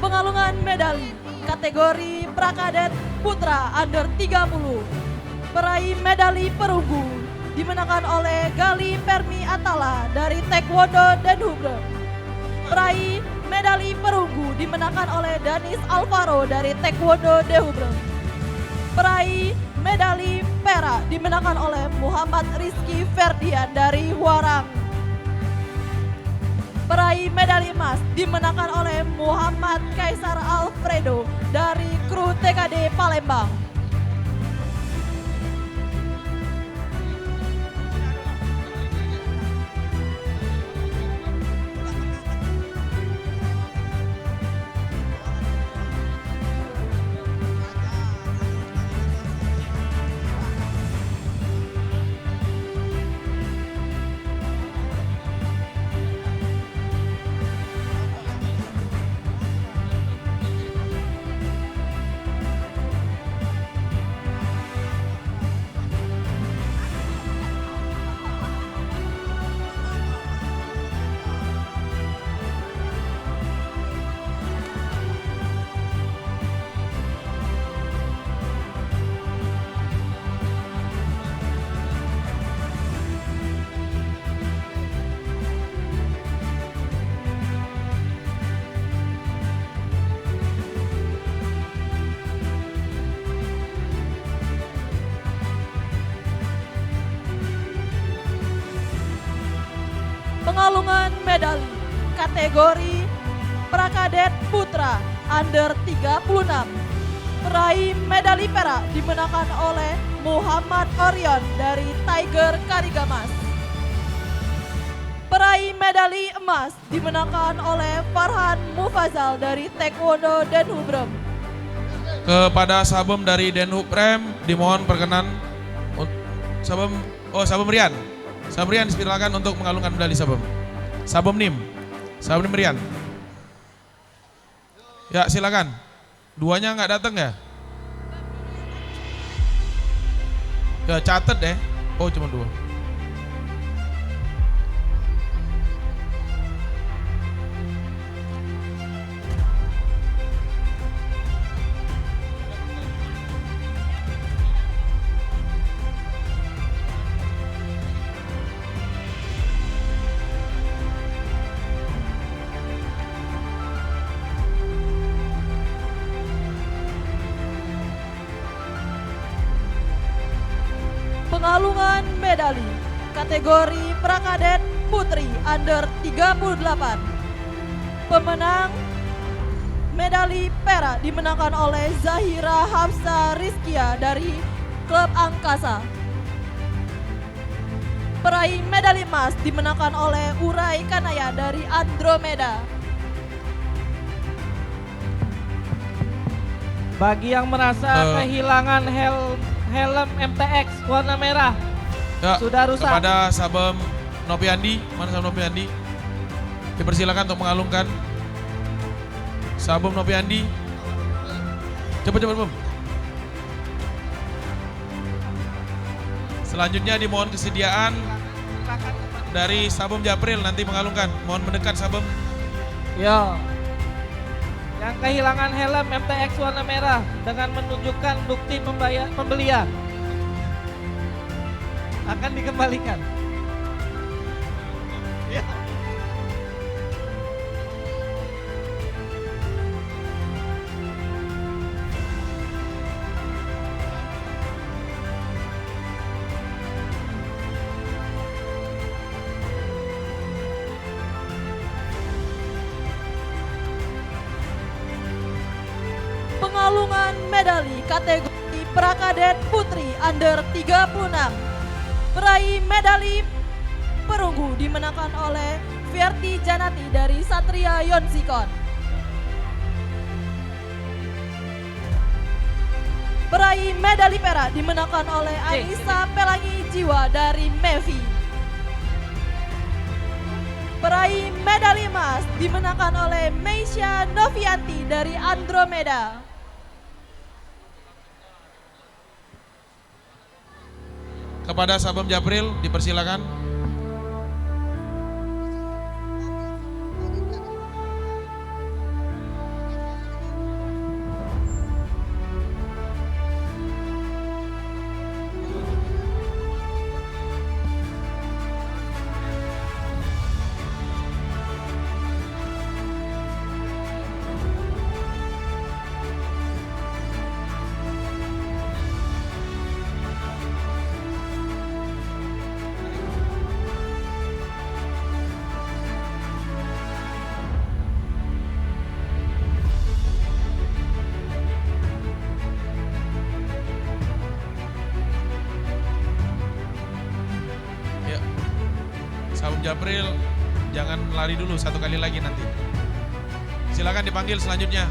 Speaker 3: Pengalungan medali kategori Prakadet Putra Under 30. Peraih medali perunggu dimenangkan oleh Gali Permi Atala dari Taekwondo Dehubrem. Peraih medali perunggu dimenangkan oleh Danis Alvaro dari Taekwondo Dehubrem. Peraih medali perak dimenangkan oleh Muhammad Rizky Ferdian dari Huarang. Peraih medali emas dimenangkan oleh Muhammad Kaisar Alfredo dari kru TKD Palembang. Pengalungan medali kategori Prakadet Putra Under 36. Peraih medali perak dimenangkan oleh Muhammad Orion dari Tiger Karigamas. Peraih medali emas dimenangkan oleh Farhan Mufazal dari Taekwondo Denhubrem.
Speaker 5: Kepada Sabem dari Denhubrem dimohon perkenan Sabem Rian. Sabem Rian silakan untuk mengalungkan medali Sabem. Sabem Nim Rian. Ya silakan. Duanya nggak datang ya? Ya catet deh. Oh cuma 2.
Speaker 3: Pengalungan medali kategori Prakadet Putri Under 38. Pemenang medali perak dimenangkan oleh Zahira Hafsa Rizkia dari Klub Angkasa. Peraih medali emas dimenangkan oleh Urai Kanaya dari Andromeda.
Speaker 8: Bagi yang merasa kehilangan helm MTX warna merah
Speaker 5: Ya,
Speaker 8: sudah rusak.
Speaker 5: kepada Sabem Nopiandi, mana Sabem Nopiandi? Dipersilakan untuk mengalungkan. Sabem Nopiandi. Cepat Bom. Selanjutnya dimohon kesediaan dari Sabem Japril nanti mengalungkan. Mohon mendekat Sabem.
Speaker 8: Yo. Yang kehilangan helm MTX warna merah dengan menunjukkan bukti pembelian akan dikembalikan. Ya.
Speaker 3: Pengalungan medali kategori Prakadet Putri Under 36. Peraih medali perunggu dimenangkan oleh Fierti Janati dari Satria Yonsikon. Peraih medali perak dimenangkan oleh Anissa Pelangi Jiwa dari Mevi. Peraih medali emas dimenangkan oleh Meisha Novianti dari Andromeda.
Speaker 5: Kepada Sabem Japril dipersilakan. Sabem Japril jangan lari dulu, satu kali lagi nanti. Silakan dipanggil selanjutnya.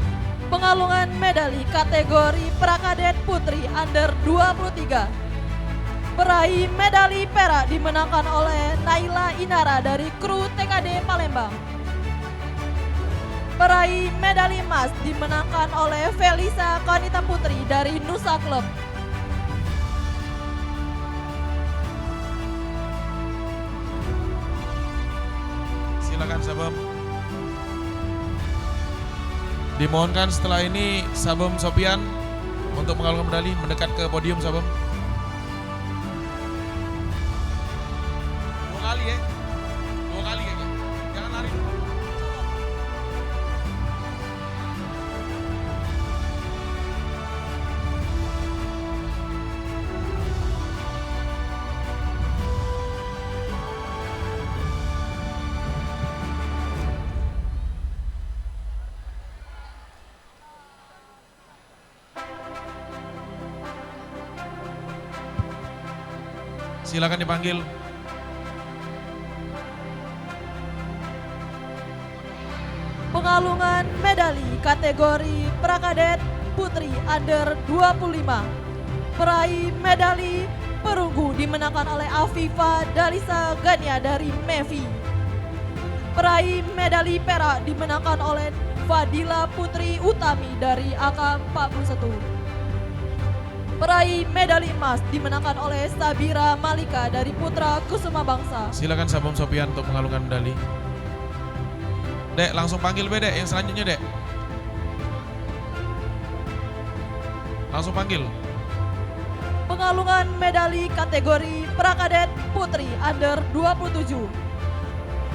Speaker 3: Pengalungan medali kategori Prakadet Putri Under 23. Peraih medali perak dimenangkan oleh Naila Inara dari kru TKD Palembang. Peraih medali emas dimenangkan oleh Felisa Konita Putri dari Nusa Club.
Speaker 5: Silakan Sabem. Dimohonkan setelah ini Sabem Sopian untuk mengalungkan medali mendekat ke podium Sabem. 2 kali ya. 2 kali ya. Jangan lari dulu. Silakan dipanggil.
Speaker 3: Pengalungan medali kategori prakadet putri under 25. Peraih medali perunggu dimenangkan oleh Afifa Dalisa Gania dari MEVI. Peraih medali perak dimenangkan oleh Fadila Putri Utami dari AK-41. Peraih medali emas dimenangkan oleh Sabira Malika dari Putra Kusuma Bangsa.
Speaker 5: Silakan Sabom Sopian untuk mengalungkan medali. Dek, langsung panggil Dek, yang selanjutnya Dek. Langsung panggil.
Speaker 3: Pengalungan medali kategori prakadet putri under 27.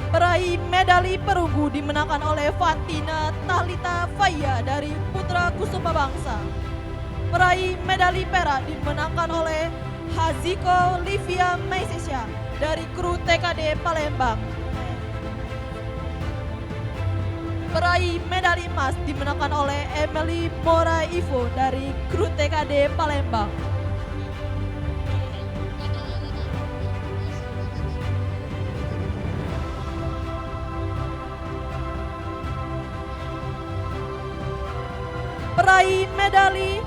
Speaker 3: Peraih medali perunggu dimenangkan oleh Fantina Tahlita Faya dari Putra Kusuma Bangsa. Peraih medali perak dimenangkan oleh Haziko Livia Maisesya dari kru TKD Palembang. Peraih medali emas dimenangkan oleh Emily Mora Ivo dari kru TKD Palembang. Peraih medali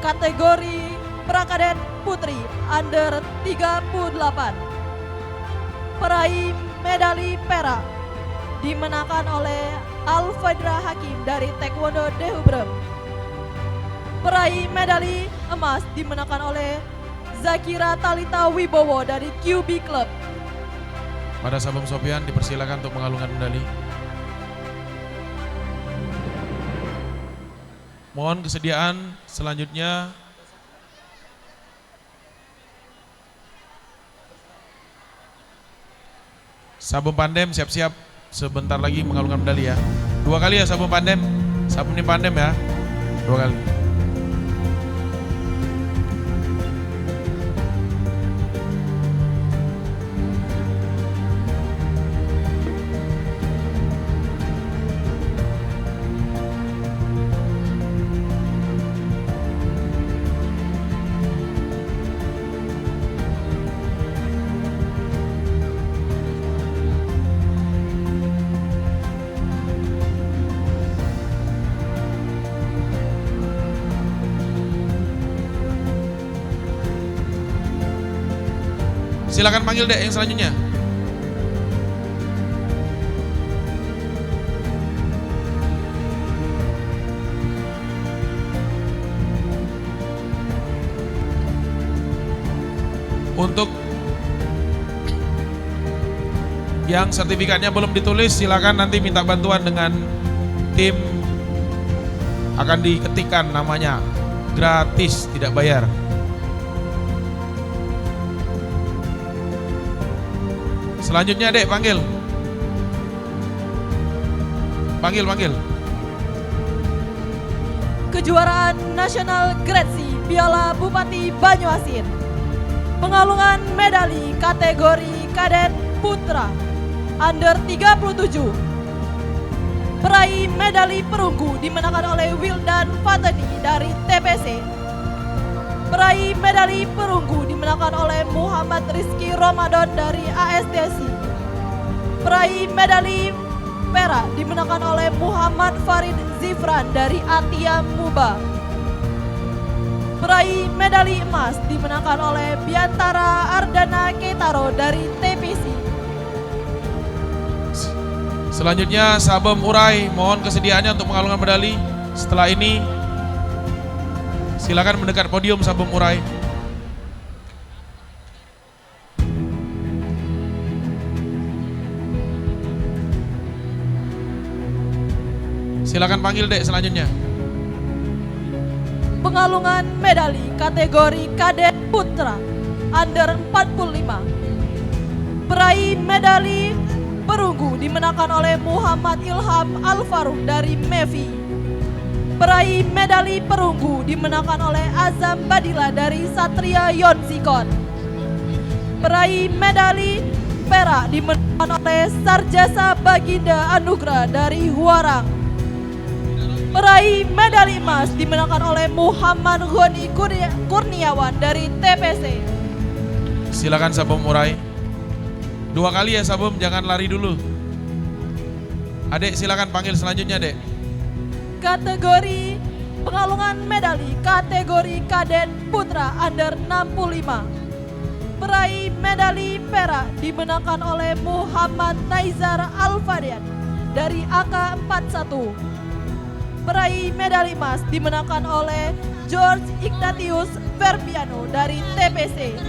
Speaker 3: kategori prakadet putri under 38. Peraih medali perak dimenangkan oleh Alfadra Hakim dari Taekwondo Dehubrem. Peraih medali emas dimenangkan oleh Zakira Talita Wibowo dari QB Club.
Speaker 5: Pada Sabom Sopian dipersilakan untuk mengalungkan medali. Mohon kesediaan selanjutnya. Sabom Pandem siap-siap sebentar lagi mengalungkan medali ya. 2 kali ya Sabom Pandem. Sabom ini Pandem ya. 2 kali. Silakan panggil Dek yang selanjutnya. Untuk yang sertifikatnya belum ditulis, silakan nanti minta bantuan dengan tim, akan diketikkan namanya, gratis, tidak bayar. Selanjutnya Dek, panggil. Panggil.
Speaker 3: Kejuaraan Nasional Grade C Piala Bupati Banyuasin. Pengalungan medali kategori kadet putra under 37. Peraih medali perunggu dimenangkan oleh Wildan Fatani dari TPC. Peraih medali perunggu dimenangkan oleh Muhammad Rizky Ramadan dari ASDC. Peraih medali perak dimenangkan oleh Muhammad Farid Zifran dari Atia Muba. Peraih medali emas dimenangkan oleh Biantara Ardana Ketaro dari TPC.
Speaker 5: Selanjutnya Sabom Urai, mohon kesediaannya untuk mengalungkan medali. Setelah ini silakan mendekat podium Sabom Urai. Silakan panggil Dek selanjutnya.
Speaker 3: Pengalungan medali kategori kadet putra under 45. Peraih medali perunggu dimenangkan oleh Muhammad Ilham Al-Faruq dari MEVI. Peraih medali perunggu dimenangkan oleh Azam Badila dari Satria Yonsikon. Peraih medali perak dimenangkan oleh Sarjasa Baginda Anugrah dari Huarang. Peraih medali emas dimenangkan oleh Muhammad Ghani Kurniawan dari TPC.
Speaker 5: Silakan Sabum Murai. 2 kali ya Sabum, jangan lari dulu. Adek silakan panggil selanjutnya, Dek.
Speaker 3: Kategori pengalungan medali kategori kadet putra under 65. Peraih medali perak dimenangkan oleh Muhammad Naizar Alfadian dari AK41. Peraih medali emas dimenangkan oleh George Ignatius Verbiano dari TPC.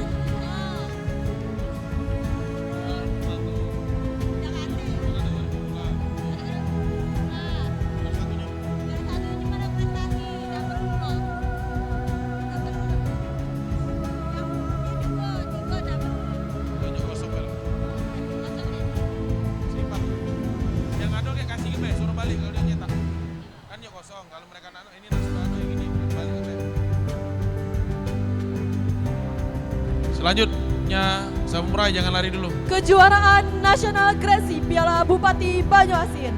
Speaker 5: Yang ada kayak kasih ke suruh balik kalau dia nyetak. Kan ya kosong, kalau mereka nano ini langsung anu yang ini balik ke. Selanjutnya Samurai jangan lari dulu.
Speaker 3: Kejuaraan Nasional Gresi Piala Bupati Banyuasin.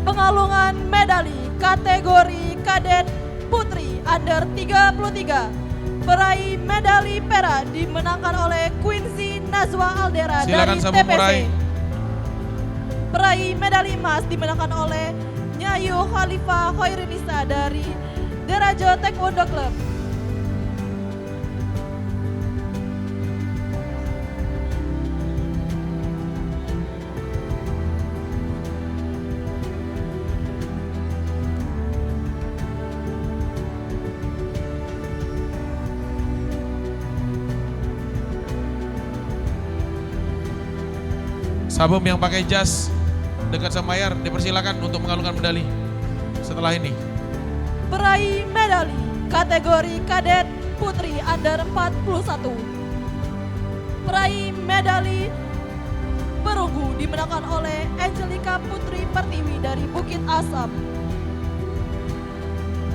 Speaker 3: Pengalungan medali kategori kadet putri under 33. Peraih medali perak dimenangkan oleh Quincy Nazwa Aldera
Speaker 5: Silakan
Speaker 3: dari
Speaker 5: Samurai.
Speaker 3: TPC. Peraih medali emas dimenangkan oleh Nyayu Khalifah Khairinisa dari Derajo Taekwondo Club.
Speaker 5: Sabum yang pakai jas dekat sama Mayar dipersilakan untuk mengalungkan medali setelah ini.
Speaker 3: Peraih medali kategori kadet putri under 41. Peraih medali perunggu dimenangkan oleh Angelika Putri Pertiwi dari Bukit Asam.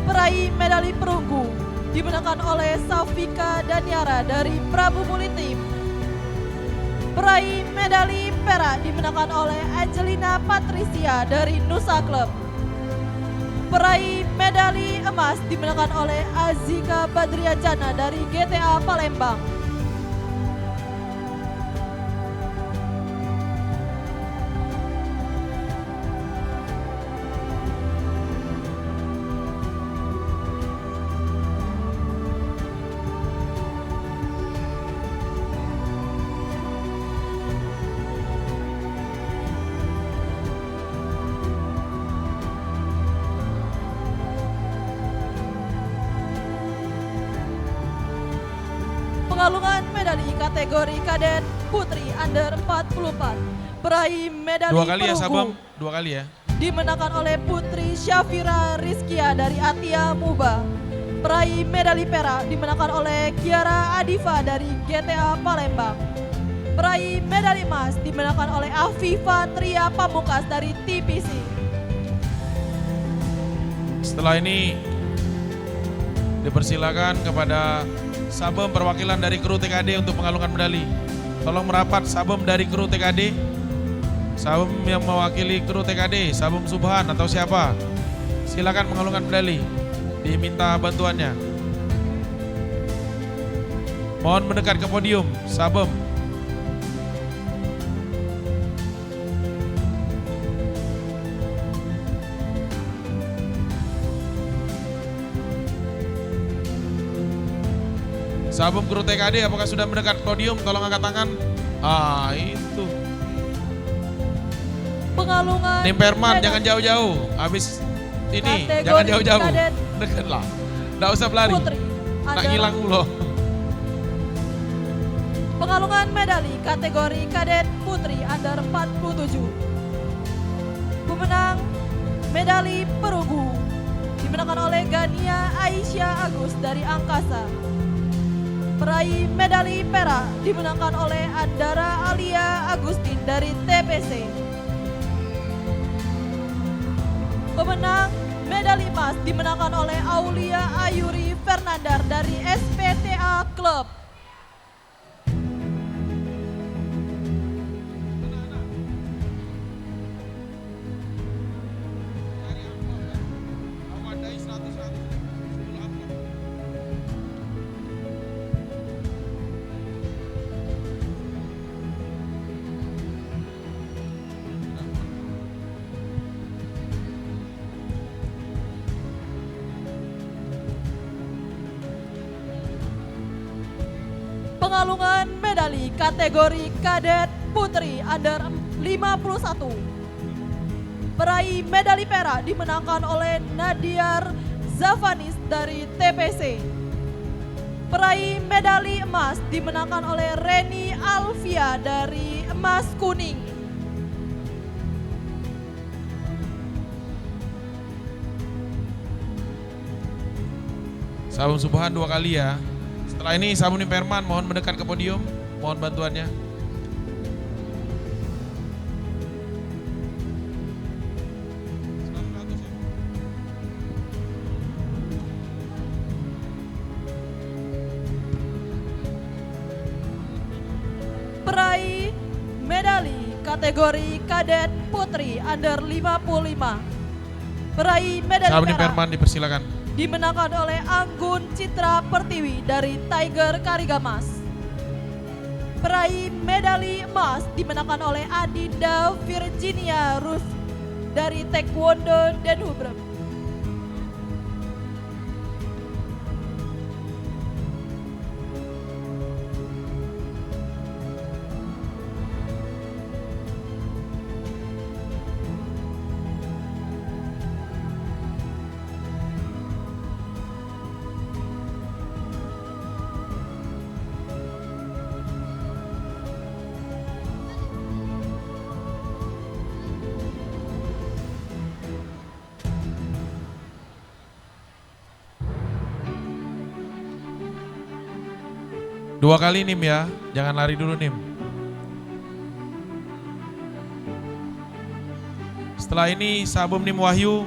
Speaker 3: Peraih medali perunggu dimenangkan oleh Safika Daniara dari Prabu Muli Team. Peraih medali perak dimenangkan oleh Angelina Patricia dari Nusa Club. Peraih medali emas dimenangkan oleh Azika Badriajana dari GTA Palembang. Pengalungan medali kategori kadet putri under 44. Peraih medali
Speaker 5: 2 kali ya
Speaker 3: perunggu
Speaker 5: Sabum, 2 kali ya.
Speaker 3: dimenangkan oleh Putri Syafira Rizkia dari Atia Muba. Peraih medali perak dimenangkan oleh Kiara Adifa dari GTA Palembang. Peraih medali emas dimenangkan oleh Afifa Tria Pamungkas dari TPC.
Speaker 5: Setelah ini dipersilakan kepada Sabum perwakilan dari kru TKD untuk mengalungkan medali. Tolong merapat Sabum dari kru TKD. Sabum yang mewakili kru TKD, Sabum Subhan atau siapa. Silakan mengalungkan medali. Diminta bantuannya. Mohon mendekat ke podium, Sabum. Sabum kru TKD apakah sudah mendekat podium? Tolong angkat tangan. Ah, itu.
Speaker 3: Pengalungan
Speaker 5: Nim Perman
Speaker 3: medali
Speaker 5: jangan jauh-jauh. Habis ini
Speaker 3: Kategori
Speaker 5: jangan jauh-jauh.
Speaker 3: kadet
Speaker 5: Dekatlah. Enggak usah pelari.
Speaker 3: putri
Speaker 5: Tak
Speaker 3: under
Speaker 5: hilang dulu.
Speaker 3: Pengalungan medali kategori kadet putri under 47. Pemenang medali perunggu dimenangkan oleh Gania Aisyah Agus dari Angkasa. Peraih medali perak dimenangkan oleh Andara Alia Agustin dari TPC. Pemenang medali emas dimenangkan oleh Aulia Ayuri Fernandar dari SPTA Club. Pengalungan medali kategori kadet putri under 51. Peraih medali perak dimenangkan oleh Nadiar Zavanis dari TPC. Peraih medali emas dimenangkan oleh Reni Alvia dari Emas Kuning.
Speaker 5: Sabung Subhan 2 kali ya. Setelah ini Sabung Perman mohon mendekat ke podium, mohon bantuannya.
Speaker 3: Peraih medali kategori kadet putri under 55. Peraih medali
Speaker 5: Sabung
Speaker 3: perak
Speaker 5: Perman dipersilakan.
Speaker 3: dimenangkan oleh Anggun Citra Pertiwi dari Tiger Karigamas. Peraih medali emas dimenangkan oleh Adinda Virginia Rus dari Taekwondo Den Hubrem.
Speaker 5: Dua kali Nim ya, jangan lari dulu Nim. Setelah ini Sabum Nim Wahyu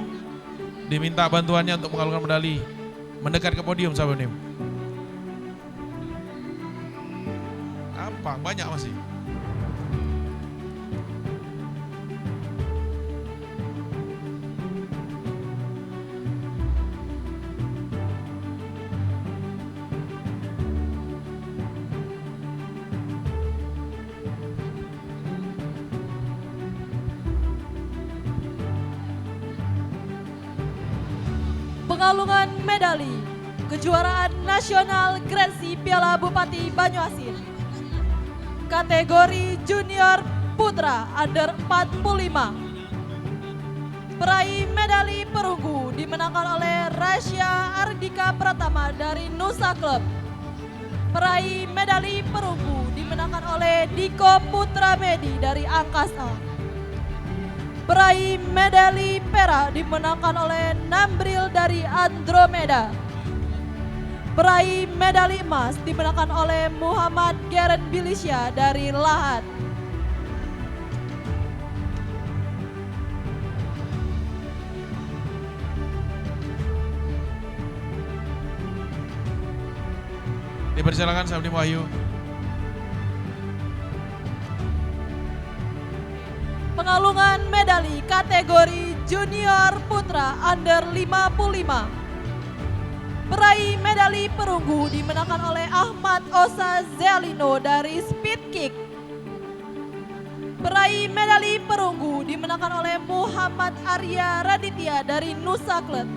Speaker 5: diminta bantuannya untuk mengalungkan medali. Mendekat ke podium Sabum Nim. Gampang, banyak masih.
Speaker 3: Pengalungan medali kejuaraan nasional Grandsi Piala Bupati Banyuasin. Kategori junior putra under 45. Peraih medali perunggu dimenangkan oleh Rasya Ardika Pratama dari Nusa Club. Peraih medali perunggu dimenangkan oleh Diko Putra Medi dari Angkasa. Peraih medali perak dimenangkan oleh Nambril dari Andromeda. Peraih medali emas dimenangkan oleh Muhammad Geren Bilisya dari Lahat.
Speaker 5: Dipersilakan Sabun Nim Wahyu.
Speaker 3: Pengalungan medali kategori junior putra under 55. Peraih medali perunggu dimenangkan oleh Ahmad Osa Zelino dari Speed Kick. Peraih medali perunggu dimenangkan oleh Muhammad Arya Raditya dari Nusa Club.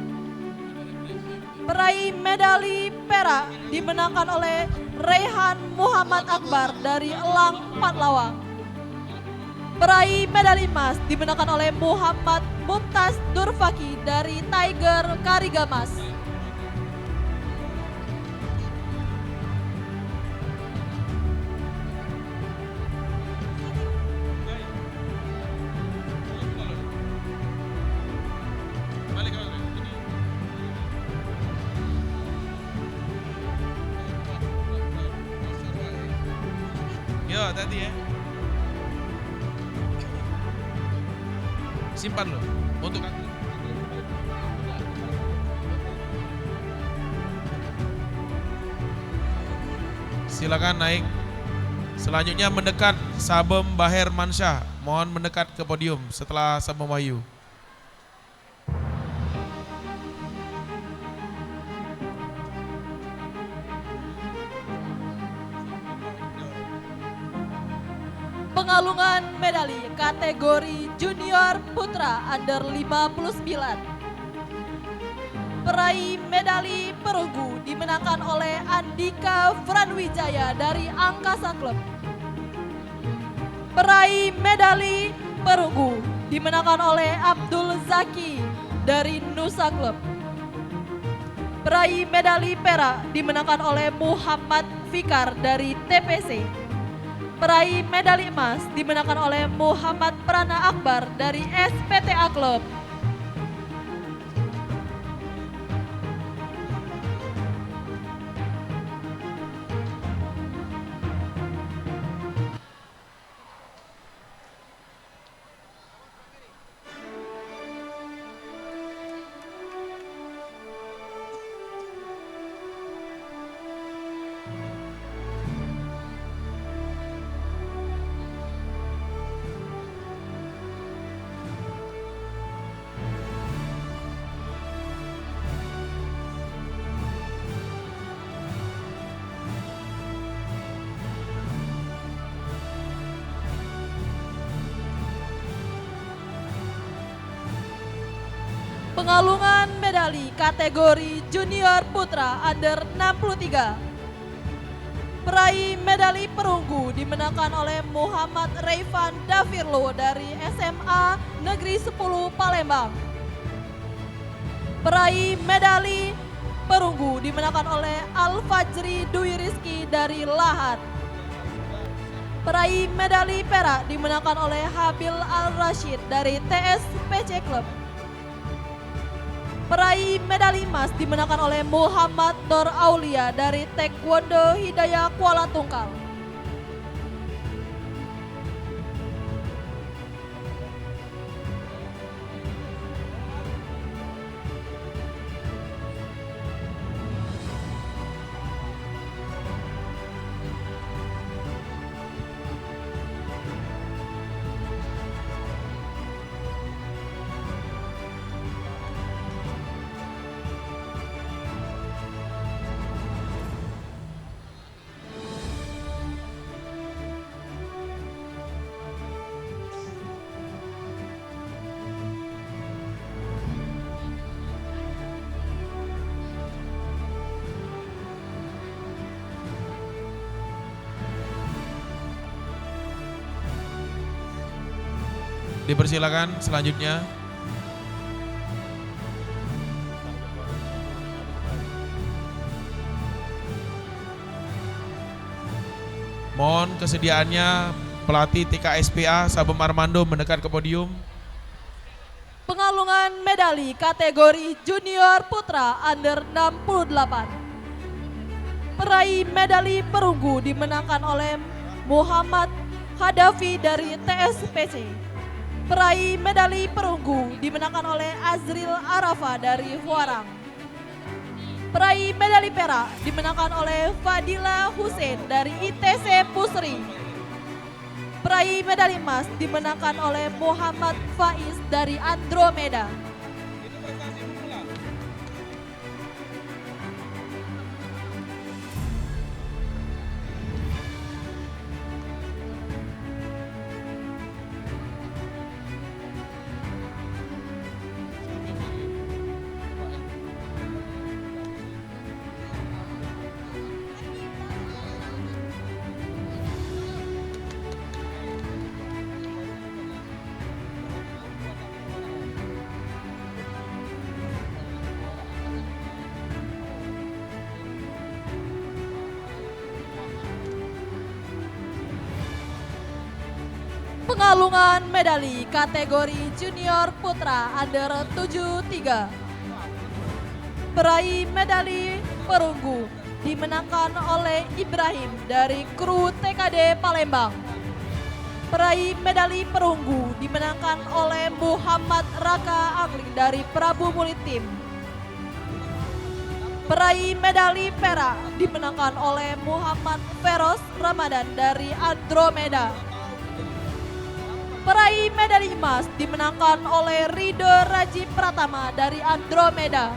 Speaker 3: Peraih medali perak dimenangkan oleh Rehan Muhammad Akbar dari Elang Patlawang. Peraih medali emas dimenangkan oleh Muhammad Mumtaz Durfaki dari Tiger Karigamas.
Speaker 5: Yo, tadi ya. Simpan lo untuk silakan naik. Selanjutnya mendekat Sabem Baher Mansyah. Mohon mendekat ke podium setelah Sabem Wahyu.
Speaker 3: Pengalungan medali kategori junior putra under 59.
Speaker 9: Peraih medali perunggu dimenangkan oleh Andika Franwijaya dari Angkasa Club. Peraih medali perunggu dimenangkan oleh Abdul Zaki dari Nusa Club. Peraih medali perak dimenangkan oleh Muhammad Fikar dari TPC. Peraih medali emas dimenangkan oleh Muhammad Prana Akbar dari SPTA Club. Pengalungan medali kategori junior putra under 63. Peraih medali perunggu dimenangkan oleh Muhammad Reifan Davirlo dari SMA Negeri 10 Palembang. Peraih medali perunggu dimenangkan oleh Al-Fajri Dwi Rizki dari Lahat. Peraih medali perak dimenangkan oleh Habil Al-Rashid dari TSPC Club. Peraih medali emas dimenangkan oleh Muhammad Nur Aulia dari Taekwondo Hidayah Kuala Tungkal.
Speaker 5: Dipersilakan selanjutnya. Mohon kesediaannya pelatih TKSPA Sabem Armando mendekat ke podium.
Speaker 9: Pengalungan medali kategori junior putra under 68. Peraih medali perunggu dimenangkan oleh Muhammad Hadafi dari TSPC. Peraih medali perunggu dimenangkan oleh Azril Arafa dari Huarang. Peraih medali perak dimenangkan oleh Fadila Hussein dari ITC Pusri. Peraih medali emas dimenangkan oleh Muhammad Faiz dari Andromeda. Pengalungan medali kategori junior putra under 73. Peraih medali perunggu dimenangkan oleh Ibrahim dari kru TKD Palembang. Peraih medali perunggu dimenangkan oleh Muhammad Raka Angling dari Prabu Mulitim. Peraih medali perak dimenangkan oleh Muhammad Feros Ramadan dari Andromeda. Peraih medali emas dimenangkan oleh Rido Raji Pratama dari Andromeda.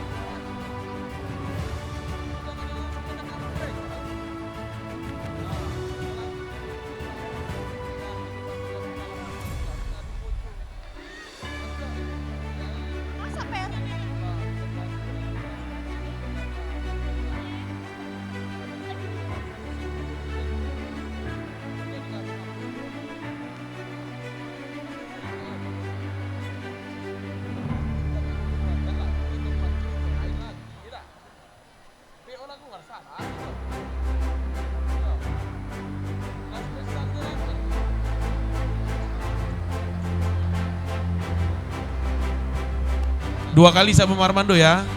Speaker 5: 2 kali Sabum Armando ya.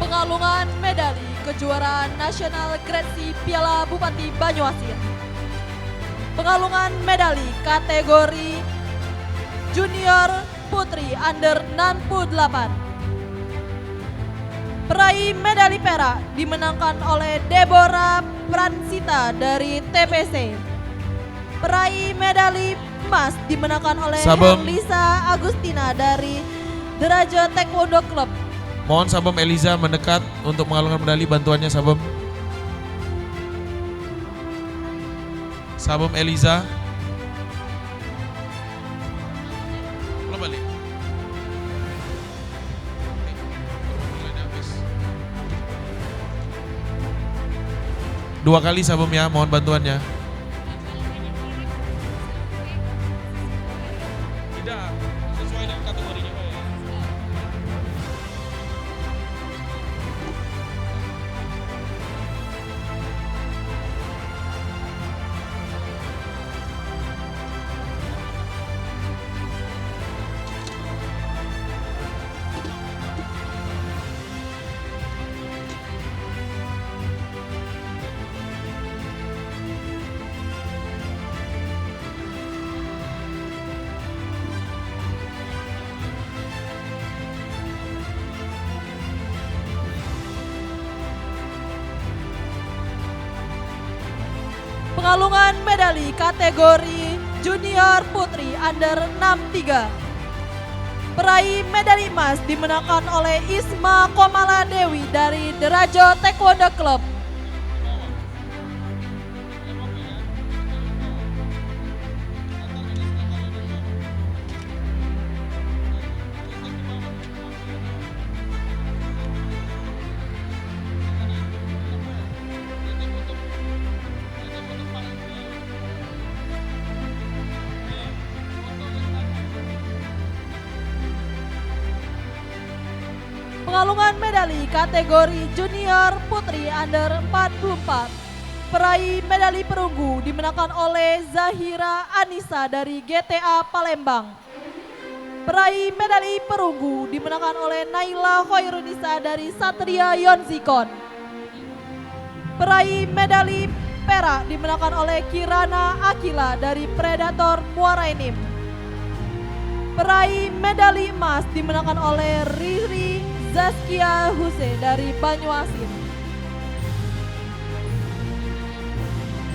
Speaker 9: Pengalungan medali kejuaraan nasional Grade C Piala Bupati Banyuasin. Pengalungan medali kategori junior putri under 68. Peraih medali perak dimenangkan oleh Deborah Pransita dari TPC. Peraih medali emas dimenangkan oleh
Speaker 5: Sabem.
Speaker 9: Lisa Agustina dari Deraja Taekwondo Club.
Speaker 5: Mohon Sabum Eliza mendekat untuk mengalungkan medali, bantuannya Sabum. Sabum Eliza. Lo balik. 2 kali Sabum ya, mohon bantuannya. Tidak, sesuai dengan kategorinya Pak ya.
Speaker 9: Pengalungan medali kategori junior putri under 63. Peraih medali emas dimenangkan oleh Isma Komala Dewi dari Deraja Taekwondo Club. Pengalungan medali kategori junior putri under 44. Peraih medali perunggu dimenangkan oleh Zahira Anissa dari GTA Palembang. Peraih medali perunggu dimenangkan oleh Naila Khairunisa dari Satria Yonzikon. Peraih medali perak dimenangkan oleh Kirana Akila dari Predator Muara Enim. Peraih medali emas dimenangkan oleh Riri Zaskia Huse dari Banyuasin.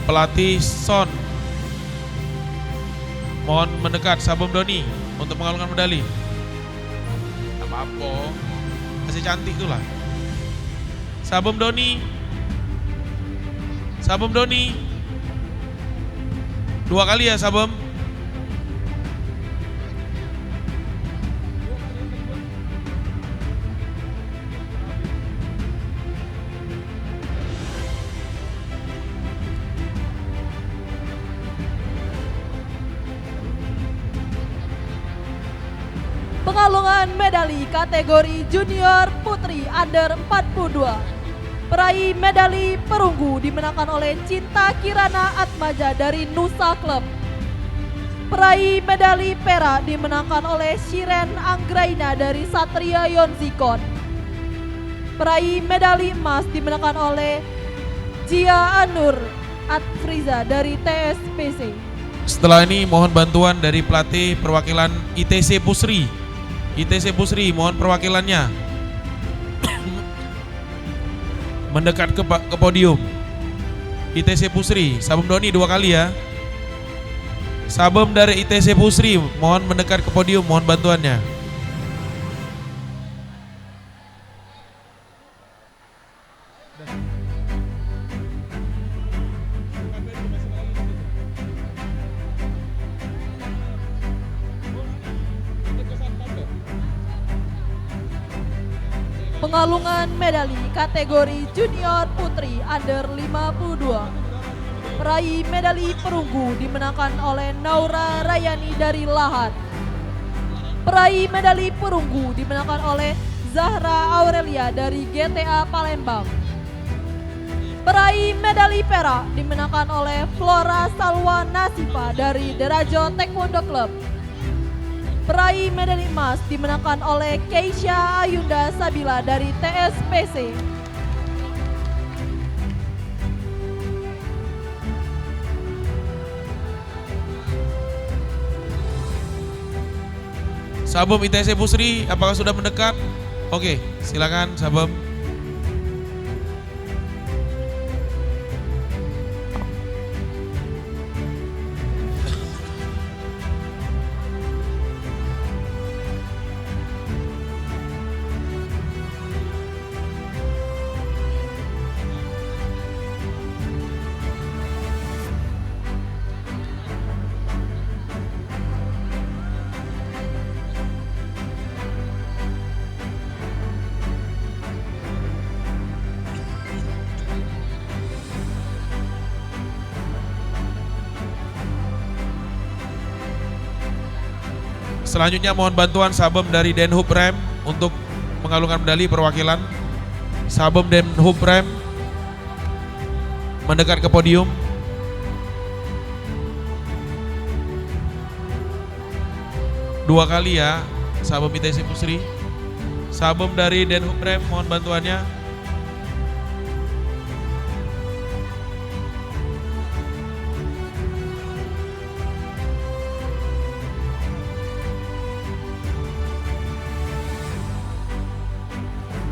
Speaker 5: Pelatih Son, mohon mendekat Sabum Doni untuk mengalungkan medali. Apa-apa, masih cantik itulah. Sabum Doni, Sabum Doni, 2 kali ya Sabum.
Speaker 9: Pengalungan medali kategori junior putri under 42. Peraih medali perunggu dimenangkan oleh Cinta Kirana Atmaja dari Nusa Club. Peraih medali perak dimenangkan oleh Shiren Anggraina dari Satria Yonzikon. Peraih medali emas dimenangkan oleh Jia Anur Atfriza dari TSPC.
Speaker 5: Setelah ini mohon bantuan dari pelatih perwakilan ITC Pusri. ITC Pusri, mohon perwakilannya mendekat ke podium. ITC Pusri, Sabum Doni 2 kali ya. Sabum dari ITC Pusri, mohon mendekat ke podium, mohon bantuannya.
Speaker 9: Pengalungan medali kategori junior putri under 52. Peraih medali perunggu dimenangkan oleh Naura Rayani dari Lahat. Peraih medali perunggu dimenangkan oleh Zahra Aurelia dari GTA Palembang. Peraih medali perak dimenangkan oleh Flora Salwa Nasifa dari Derajo Taekwondo Club. Peraih medali emas dimenangkan oleh Keisha Ayunda Sabila dari TSPC.
Speaker 5: Sabum ITC Pusri, apakah sudah mendekat? Oke, silakan Sabum. Selanjutnya mohon bantuan Sabum dari Denhub Rem untuk mengalungkan medali perwakilan. Sabum Denhub Rem mendekat ke podium. Dua kali ya Sabum ITC Pusri. Sabum dari Denhub Rem mohon bantuannya.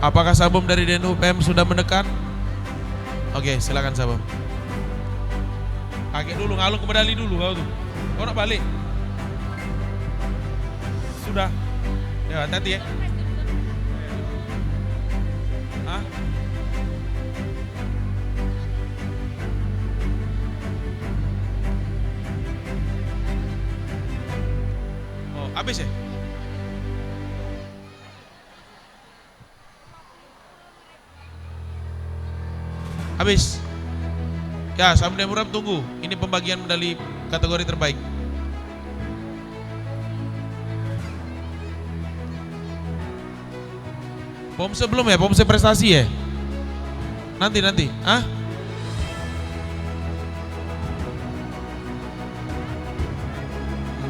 Speaker 5: Apakah Sabum dari Denhub M sudah mendekat? Oke, silakan Sabum. Pakai dulu, ngalung ke medali dulu kau tuh. Kau nak balik? Sudah. Ya, hati-hati ya. Hah? Oh, habis ya? Habis. Ya, Sabum Demuram tunggu. Ini pembagian medali kategori terbaik. Pomse belum ya? Pomse prestasi ya? Nanti. Hah?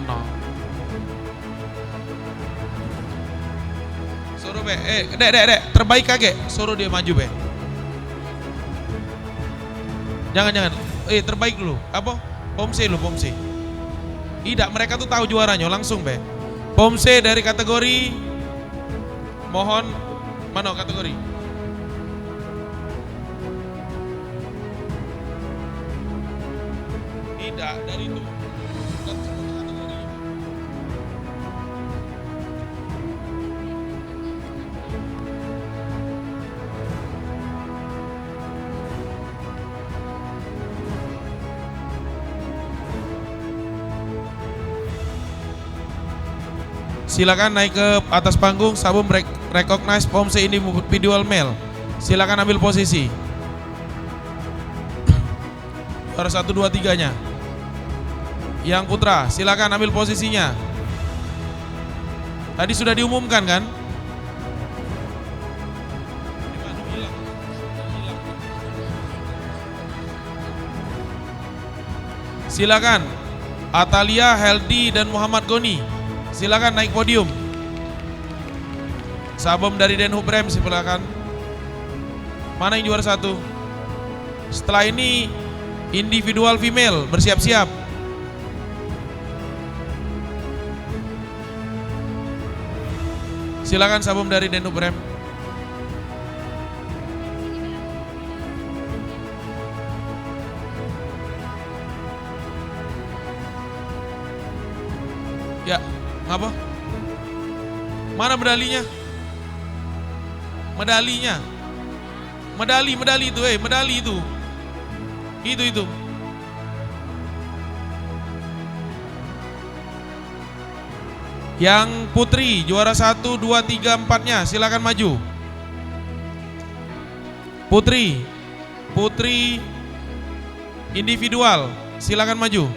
Speaker 5: No. Suruh be, dek, terbaik kage. Suruh dia maju be. Jangan. Terbaik dulu. Apa? Pomse lu, Pomse. Tidak, mereka tuh tahu juaranya langsung be. Pomse dari kategori, mohon, mana kategori? Tidak, dari itu. Silakan naik ke atas panggung. Sabum recognize Pomse individual male. Silakan ambil posisi. Juara 1, 2, 3-nya. Yang putra, silakan ambil posisinya. Tadi sudah diumumkan kan? Silakan Atalia, Heldi, dan Muhammad Goni. Silakan naik podium. Sabum dari Denhub Rem, silakan. Mana yang juara 1? Setelah ini individual female bersiap-siap. Silakan Sabum dari Denhub Rem. Ya, ngapa? Mana medalinya? Medali itu, medali itu. Itu. Yang putri juara 1, 2, 3, 4-nya silakan maju. Putri individual silakan maju.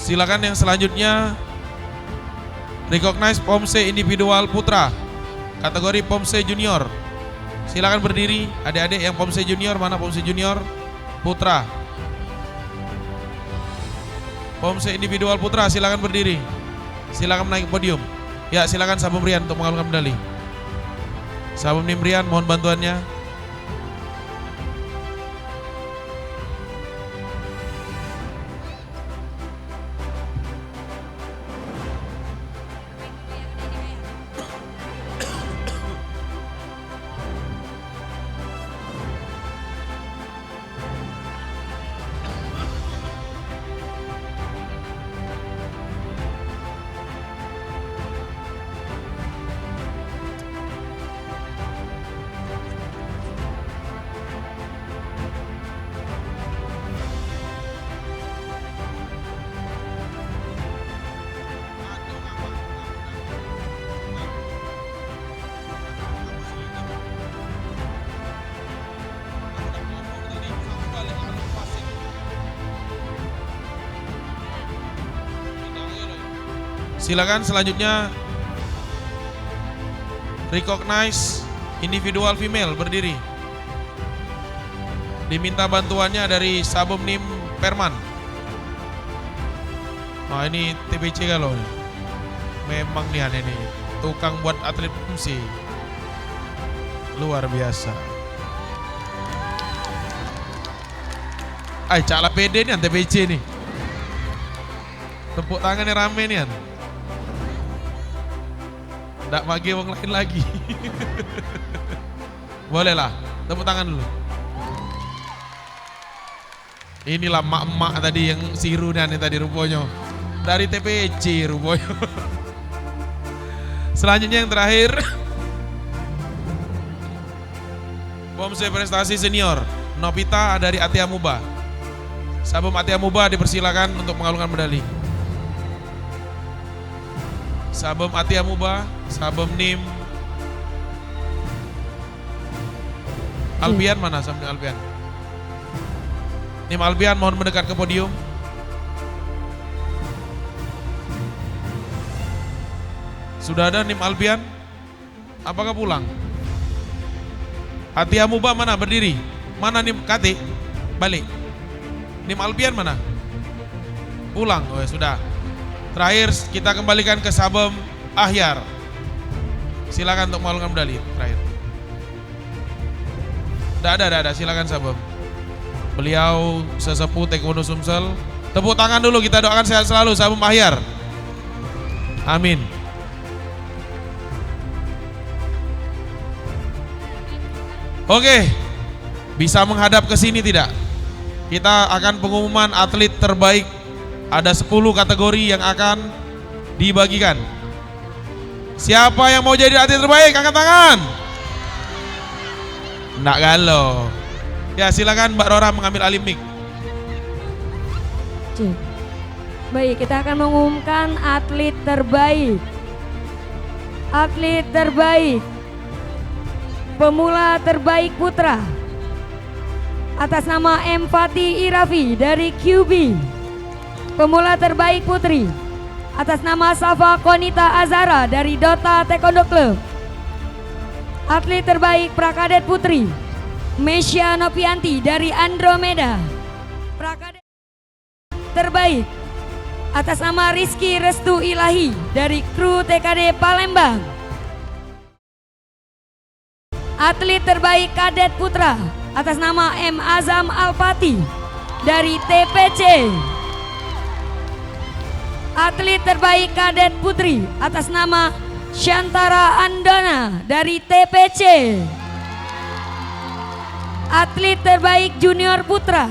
Speaker 5: Silakan yang selanjutnya recognize Pomse individual putra kategori Pomse junior. Silakan berdiri adik-adik yang Pomse junior, mana Pomse junior putra. Pomse individual putra silakan berdiri. Silakan naik podium. Ya, silakan Sabum Rian untuk mengalungkan medali. Sabum Nim Rian mohon bantuannya. Silakan selanjutnya recognize individual female berdiri. Diminta bantuannya dari Sabum Nim Perman. Nah, ini TBC kalau memang nih aneh nih, tukang buat atlet MC luar biasa. Caklah pede nih TBC nih. Tepuk tangannya rame nih. Nggak bagi orang lain lagi. Boleh lah, tepuk tangan dulu. Inilah emak-emak tadi yang siru nih tadi rupanya. Dari TPC rupanya. Selanjutnya yang terakhir. Pomse prestasi senior Novita dari Atia Muba. Sabum Atia Muba dipersilakan untuk mengalungkan medali. Sabum Atia Muba, Sabum Nim Albian mana? Sabum Albian. Nim Albian mohon mendekat ke podium. Sudah ada Nim Albian? Apakah pulang? Atia Muba mana? Berdiri. Mana Nim Kati? Balik. Nim Albian mana? Pulang. Oh ya sudah. Terakhir kita kembalikan ke Sabum Ahyar. Silakan untuk mengalungkan medali terakhir. Ada. Silakan Sabum. Beliau sesepuh Taekwondo Sumsel. Tepuk tangan dulu, kita doakan sehat selalu Sabum Ahyar. Amin. Oke, bisa menghadap ke sini tidak? Kita akan pengumuman atlet terbaik. Ada 10 kategori yang akan dibagikan. Siapa yang mau jadi atlet terbaik? Angkat tangan. Nggak galau. Ya silakan Mbak Rora mengambil alih mic.
Speaker 2: Baik, kita akan mengumumkan atlet terbaik. Atlet terbaik pemula terbaik putra atas nama M. Fatih Irafi dari QB. Pemula terbaik putri atas nama Safa Konita Azara dari Dota Taekwondo Club. Atlet terbaik prakadet putri Mesya Nopianti dari Andromeda. Prakadet terbaik atas nama Rizky Restu Ilahi dari kru TKD Palembang. Atlet terbaik kadet putra atas nama M. Azam Alpati dari TPC. Atlet terbaik kadet putri atas nama Syantara Andona dari TPC. Atlet terbaik junior putra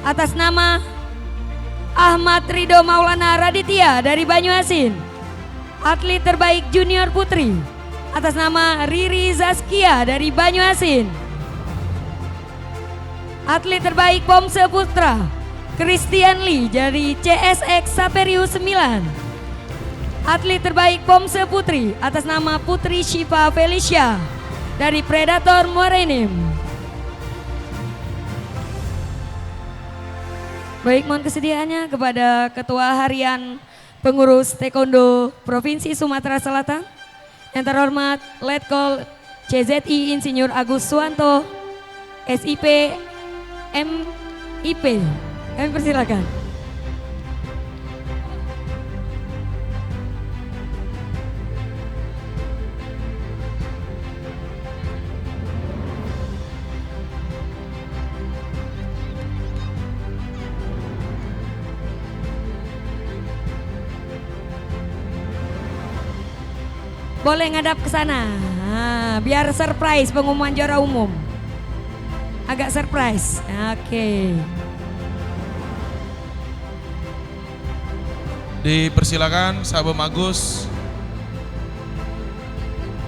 Speaker 2: atas nama Ahmad Ridho Maulana Raditya dari Banyuasin. Atlet terbaik junior putri atas nama Riri Zaskia dari Banyuasin. Atlet terbaik Pomse putra Christian Lee dari CSX Saperius 9. Atlet terbaik Pomse putri atas nama Putri Syifa Felicia dari Predator Morenim. Baik, mohon kesediaannya kepada Ketua Harian Pengurus Taekwondo Provinsi Sumatera Selatan, yang terhormat Letkol CZI Insinyur Agus Suwanto, SIP MIP. Kami persilakan. Boleh ngadap ke sana. Nah, biar surprise pengumuman juara umum. Agak surprise. Oke.
Speaker 5: Dipersilakan Sabem Agus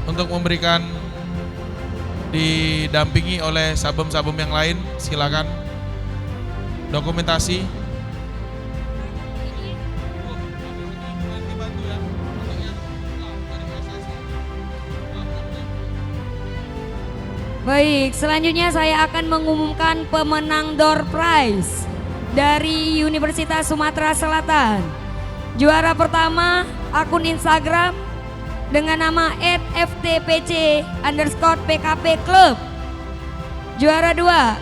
Speaker 5: untuk memberikan, didampingi oleh sabem-sabem yang lain. Silakan dokumentasi.
Speaker 2: Baik, selanjutnya saya akan mengumumkan pemenang door prize dari Universitas Sumatera Selatan. Juara pertama akun Instagram dengan nama @ftpc_pkp club. Juara dua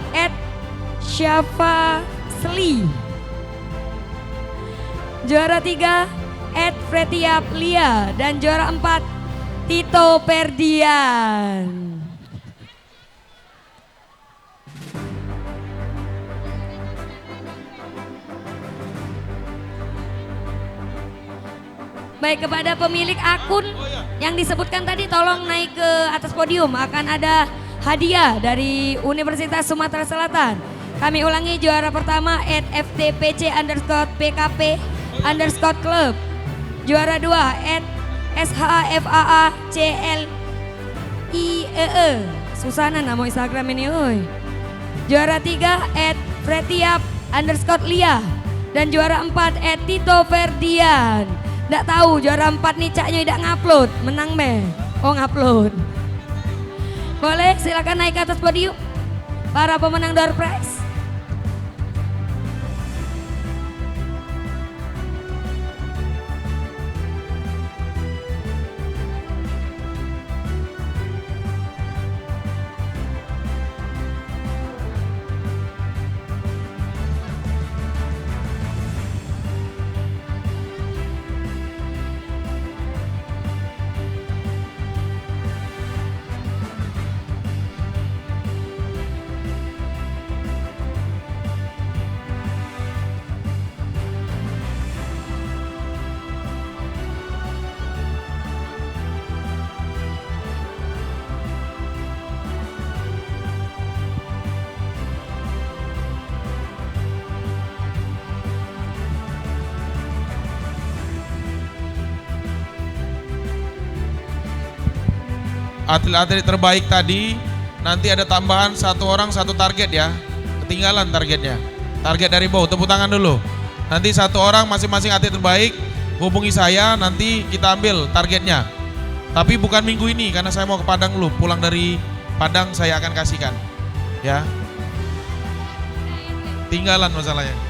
Speaker 2: @Syafa_Sli. Juara tiga @Fretiap Lia, dan juara empat Tito Perdian. Baik, kepada pemilik akun yang disebutkan tadi tolong naik ke atas podium, akan ada hadiah dari Universitas Sumatera Selatan. Kami ulangi, juara pertama @ftpc_pkp_club. Juara dua @shafacliee. Susana nama Instagram ini, oi. Juara tiga @fretiap_lia, dan juara empat @Tito Ferdian. Nggak tahu juara 4 nih caknya tidak ngupload, menang be. Oh ngupload. Boleh silakan naik ke atas podium para pemenang door prize.
Speaker 5: Atlet-atlet terbaik tadi, nanti ada tambahan satu orang satu target ya. Ketinggalan targetnya. Target dari bawah, tepuk tangan dulu. Nanti satu orang masing-masing atlet terbaik hubungi saya, nanti kita ambil targetnya. Tapi bukan minggu ini karena saya mau ke Padang dulu. Pulang dari Padang saya akan kasihkan. Ya. Tinggalan masalahnya.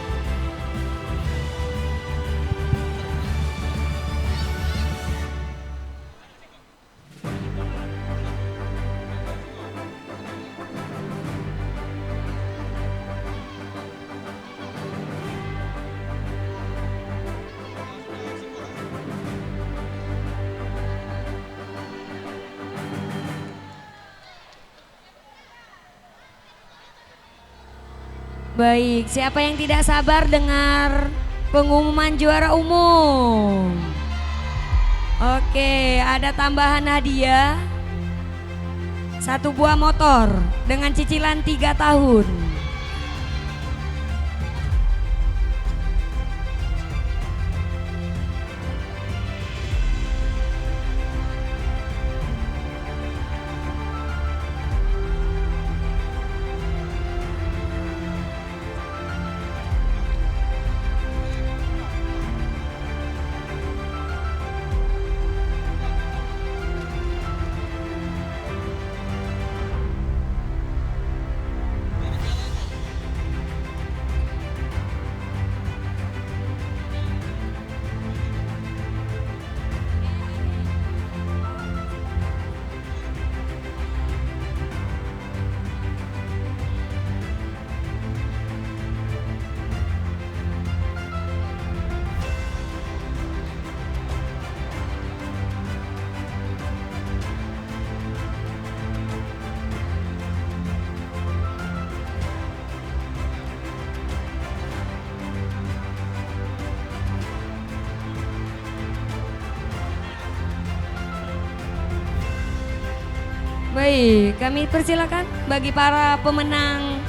Speaker 2: Baik, siapa yang tidak sabar dengar pengumuman juara umum? Oke, ada tambahan hadiah. 1 buah motor dengan cicilan 3 tahun. Baik, kami persilakan bagi para pemenang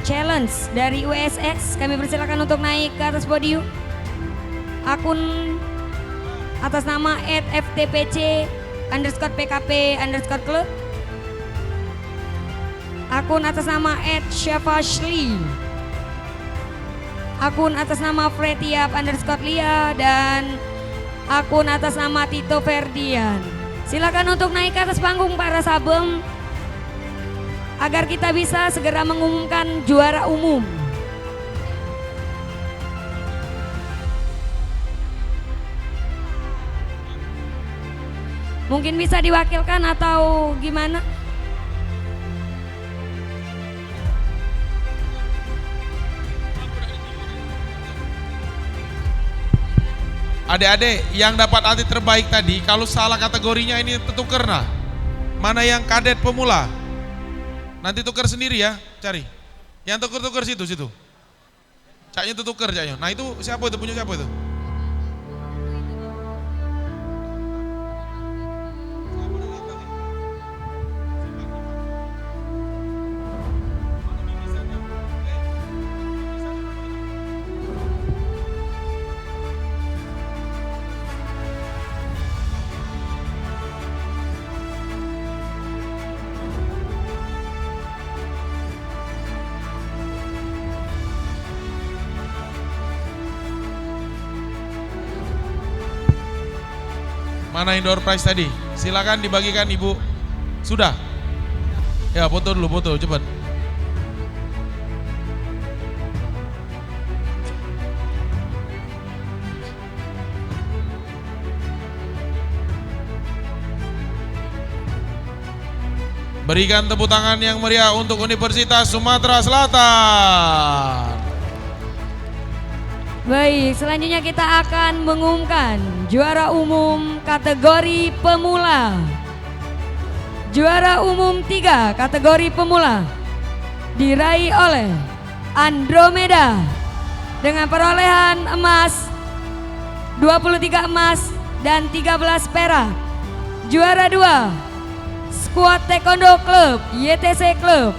Speaker 2: challenge dari USX, kami persilakan untuk naik ke atas podium. Akun atas nama @ftpc_pkp_club. Akun atas nama @syafashli. Akun atas nama fretiap_lia dan akun atas nama Tito Ferdian. Silakan untuk naik ke atas panggung para sabem agar kita bisa segera mengumumkan juara umum. Mungkin bisa diwakilkan atau gimana?
Speaker 5: Adik-adik yang dapat atlet terbaik tadi, kalau salah kategorinya ini tertukar nah. Mana yang kadet pemula? Nanti tukar sendiri ya, cari. Yang tukar situ. Caknya tertukar caknya. Nah itu siapa itu, punya siapa itu? Mana indoor prize tadi? Silakan dibagikan Ibu. Sudah? Ya, foto dulu, foto cepat. Berikan tepuk tangan yang meriah untuk Universitas Sumatera Selatan.
Speaker 2: Baik, selanjutnya kita akan mengumumkan juara umum kategori pemula. Juara umum 3 kategori pemula diraih oleh Andromeda dengan perolehan emas 23 emas dan 13 perak. Juara 2 Squad Taekwondo Club YTC Club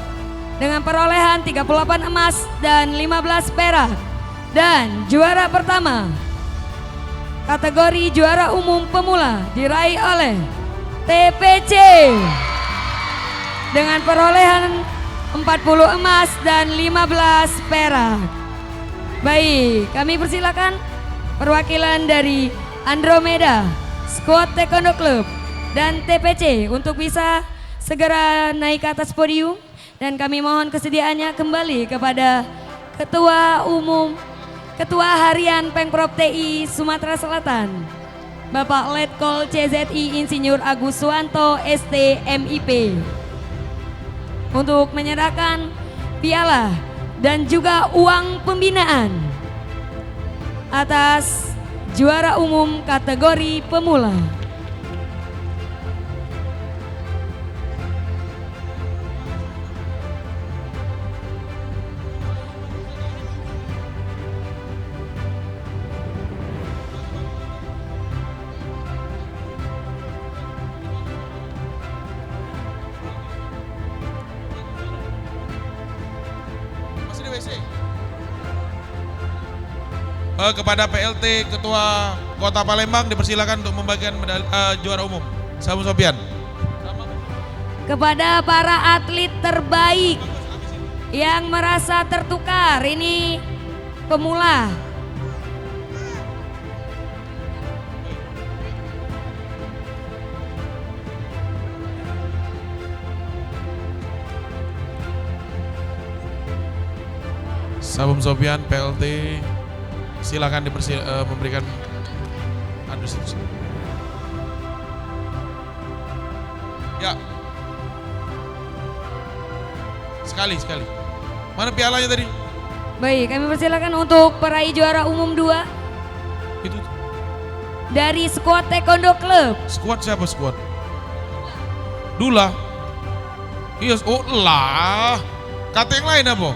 Speaker 2: dengan perolehan 38 emas dan 15 perak. Dan juara pertama kategori juara umum pemula diraih oleh TPC dengan perolehan 40 emas dan 15 perak. Baik, kami persilakan perwakilan dari Andromeda, Squad Taekwondo Club dan TPC untuk bisa segera naik ke atas podium, dan kami mohon kesediaannya kembali kepada Ketua Harian Pemprov TI Sumatera Selatan, Bapak Letkol CZI Insinyur Agus Suwanto ST MIP, untuk menyerahkan piala dan juga uang pembinaan atas juara umum kategori pemula.
Speaker 5: Kepada PLT Ketua Kota Palembang dipersilakan untuk membagikan medali juara umum. Sabung Sopian.
Speaker 2: Kepada para atlet terbaik yang merasa tertukar, ini pemula.
Speaker 5: Sabung Sopian PLT, silakan memberikan administrasi. Ya. Sekali. Mana pialanya tadi?
Speaker 2: Baik, kami persilakan untuk peraih juara umum 2
Speaker 5: Itu
Speaker 2: dari Squad Taekwondo Club.
Speaker 5: squad siapa squad? Dula. Iya, oh lah. Kata yang lain apa?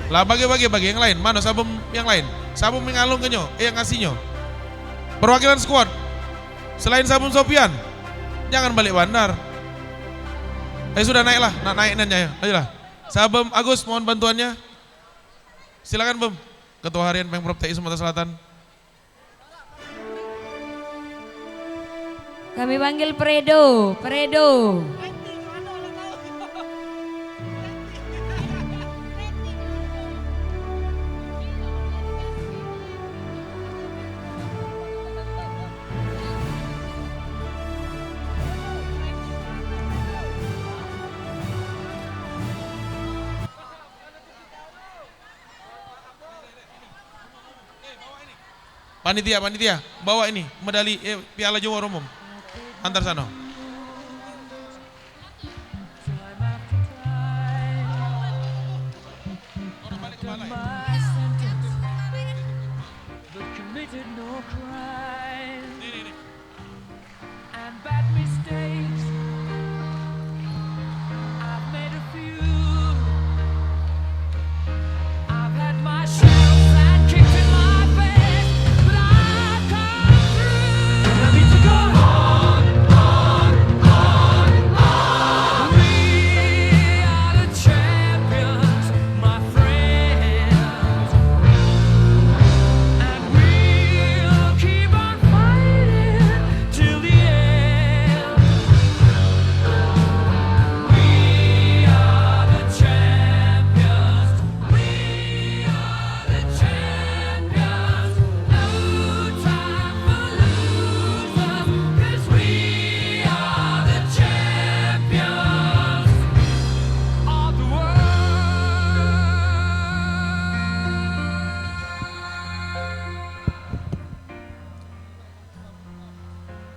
Speaker 5: Lah bagi yang lain. Mana sabum yang lain? Sabum mengalung kenyo, yang ngasihnya. Perwakilan squad. Selain Sabun Sopian, jangan balik bandar. Sudah naiklah, naik nanya ya. Ayolah. Sabem Agus mohon bantuannya. Silakan Bem, Ketua Harian Pemprov TI Sumatera Selatan.
Speaker 2: Kami panggil Predo.
Speaker 5: Panitia, bawa ini medali Piala Juara Umum. Antar sana.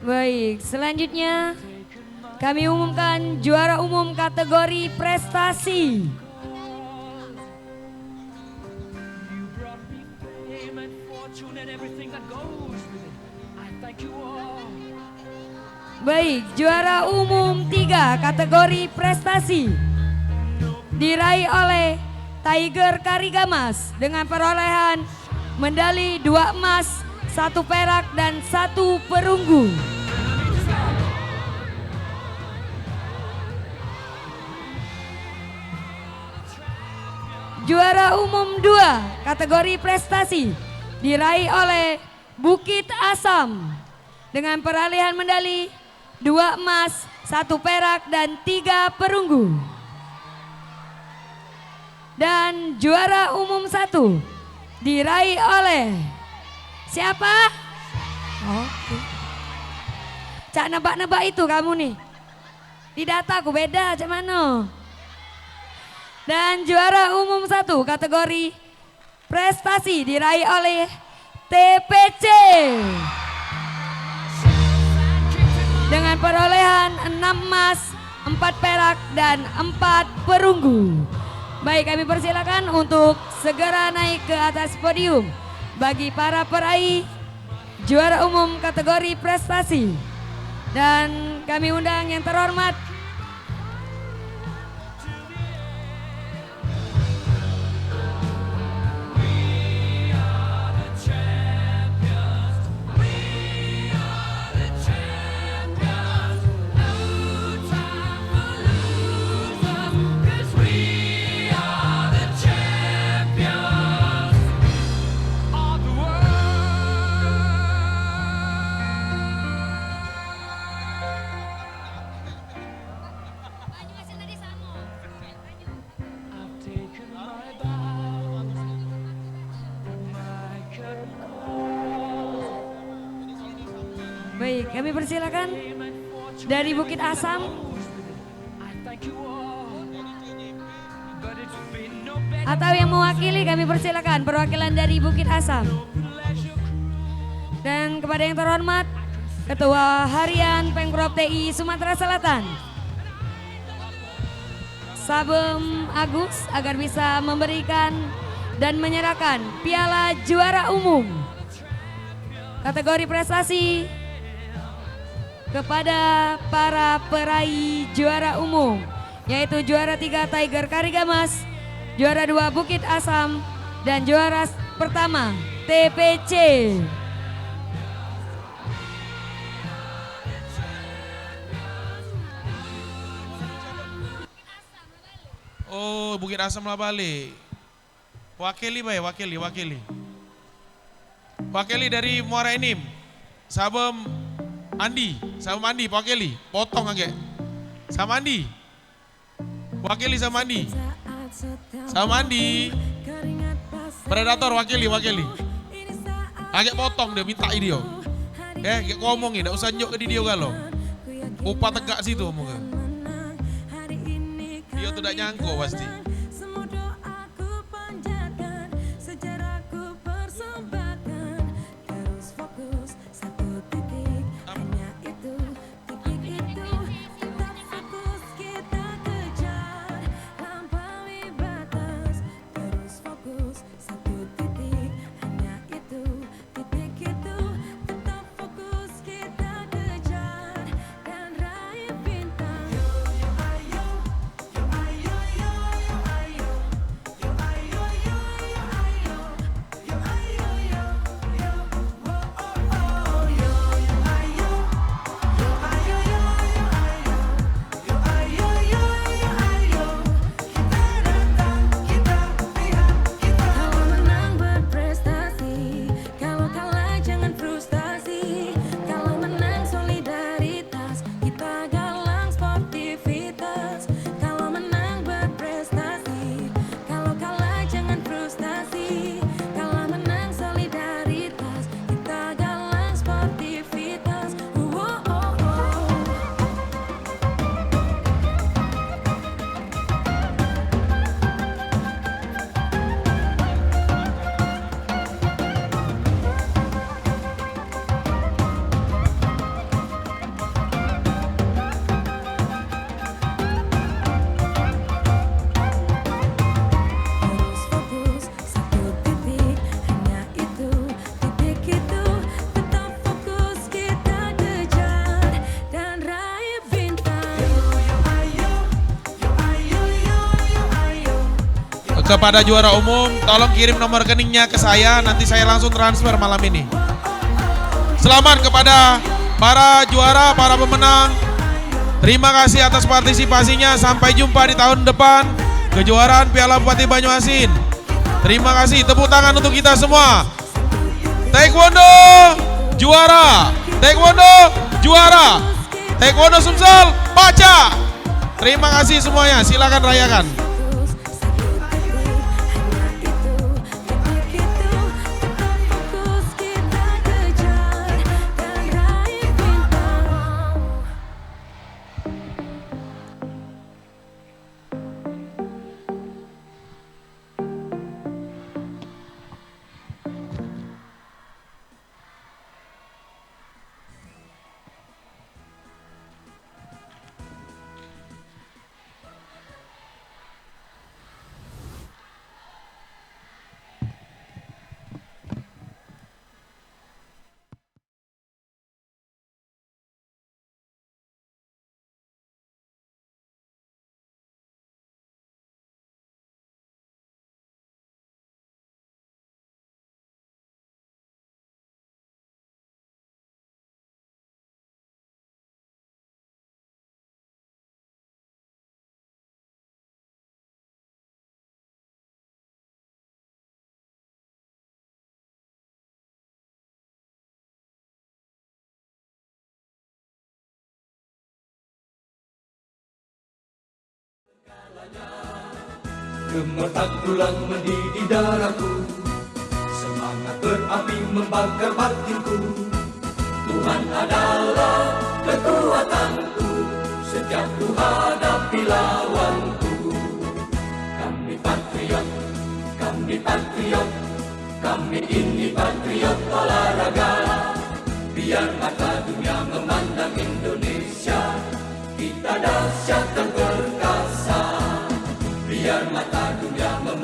Speaker 5: Baik, selanjutnya kami umumkan juara umum kategori prestasi. Baik, juara umum 3 kategori prestasi diraih oleh Tiger Karigamas dengan perolehan medali 2 emas, 1 perak dan 1 perunggu. Juara umum 2 kategori prestasi diraih oleh Bukit Asam dengan perolehan medali 2 emas, 1 perak dan 3 perunggu. Dan juara umum 1 diraih oleh siapa? Oke. Cak nebak-nebak itu kamu nih. Di dataku beda cak mana? Dan juara umum 1 kategori prestasi diraih oleh TPC dengan perolehan 6 emas, 4 perak dan 4 perunggu. Baik, kami persilakan untuk segera naik ke atas podium bagi para peraih juara umum kategori prestasi. Dan kami undang yang terhormat Baik, kami persilakan dari Bukit Asam. Atau yang mewakili kami persilakan perwakilan dari Bukit Asam. Dan kepada yang terhormat Ketua Harian Pemprov TI Sumatera Selatan, Sabem Agus, agar bisa memberikan dan menyerahkan Piala Juara Umum kategori prestasi kepada para peraih juara umum, yaitu juara 3 Tiger Karigamas, juara 2 Bukit Asam, dan juara pertama TPC. Oh, Bukit Asam lah balik. Wakili bay, wakili. Wakili dari Muara Enim. Sabem Andi, wakili. Potong agak. Sama Andi. Wakili sama Andi. Sama Andi. Predator wakili. Agak potong dia, minta dia. Agak ngomong tidak usah nyok ke dia kalau. Upah tegak situ ngomongnya. Dia tuh tidak nyangko pasti. Kepada juara umum, tolong kirim nomor rekeningnya ke saya, nanti saya langsung transfer malam ini. Selamat kepada para juara, para pemenang. Terima kasih atas partisipasinya, sampai jumpa di tahun depan, kejuaraan Piala Bupati Banyuasin. Terima kasih, tepuk tangan untuk kita semua. Taekwondo juara, Taekwondo Sumsel, baca. Terima kasih semuanya, silakan rayakan.
Speaker 10: Gemetar tulang mendidih darahku, semangat berapi membakar batinku. Tuhan adalah kekuatanku, setiap ku hadapi lawanku. Kami patriot, kami ini patriot olahraga. Biar mata dunia memandang Indonesia, kita dahsyat dan perkasa. Biar mata dunia memandang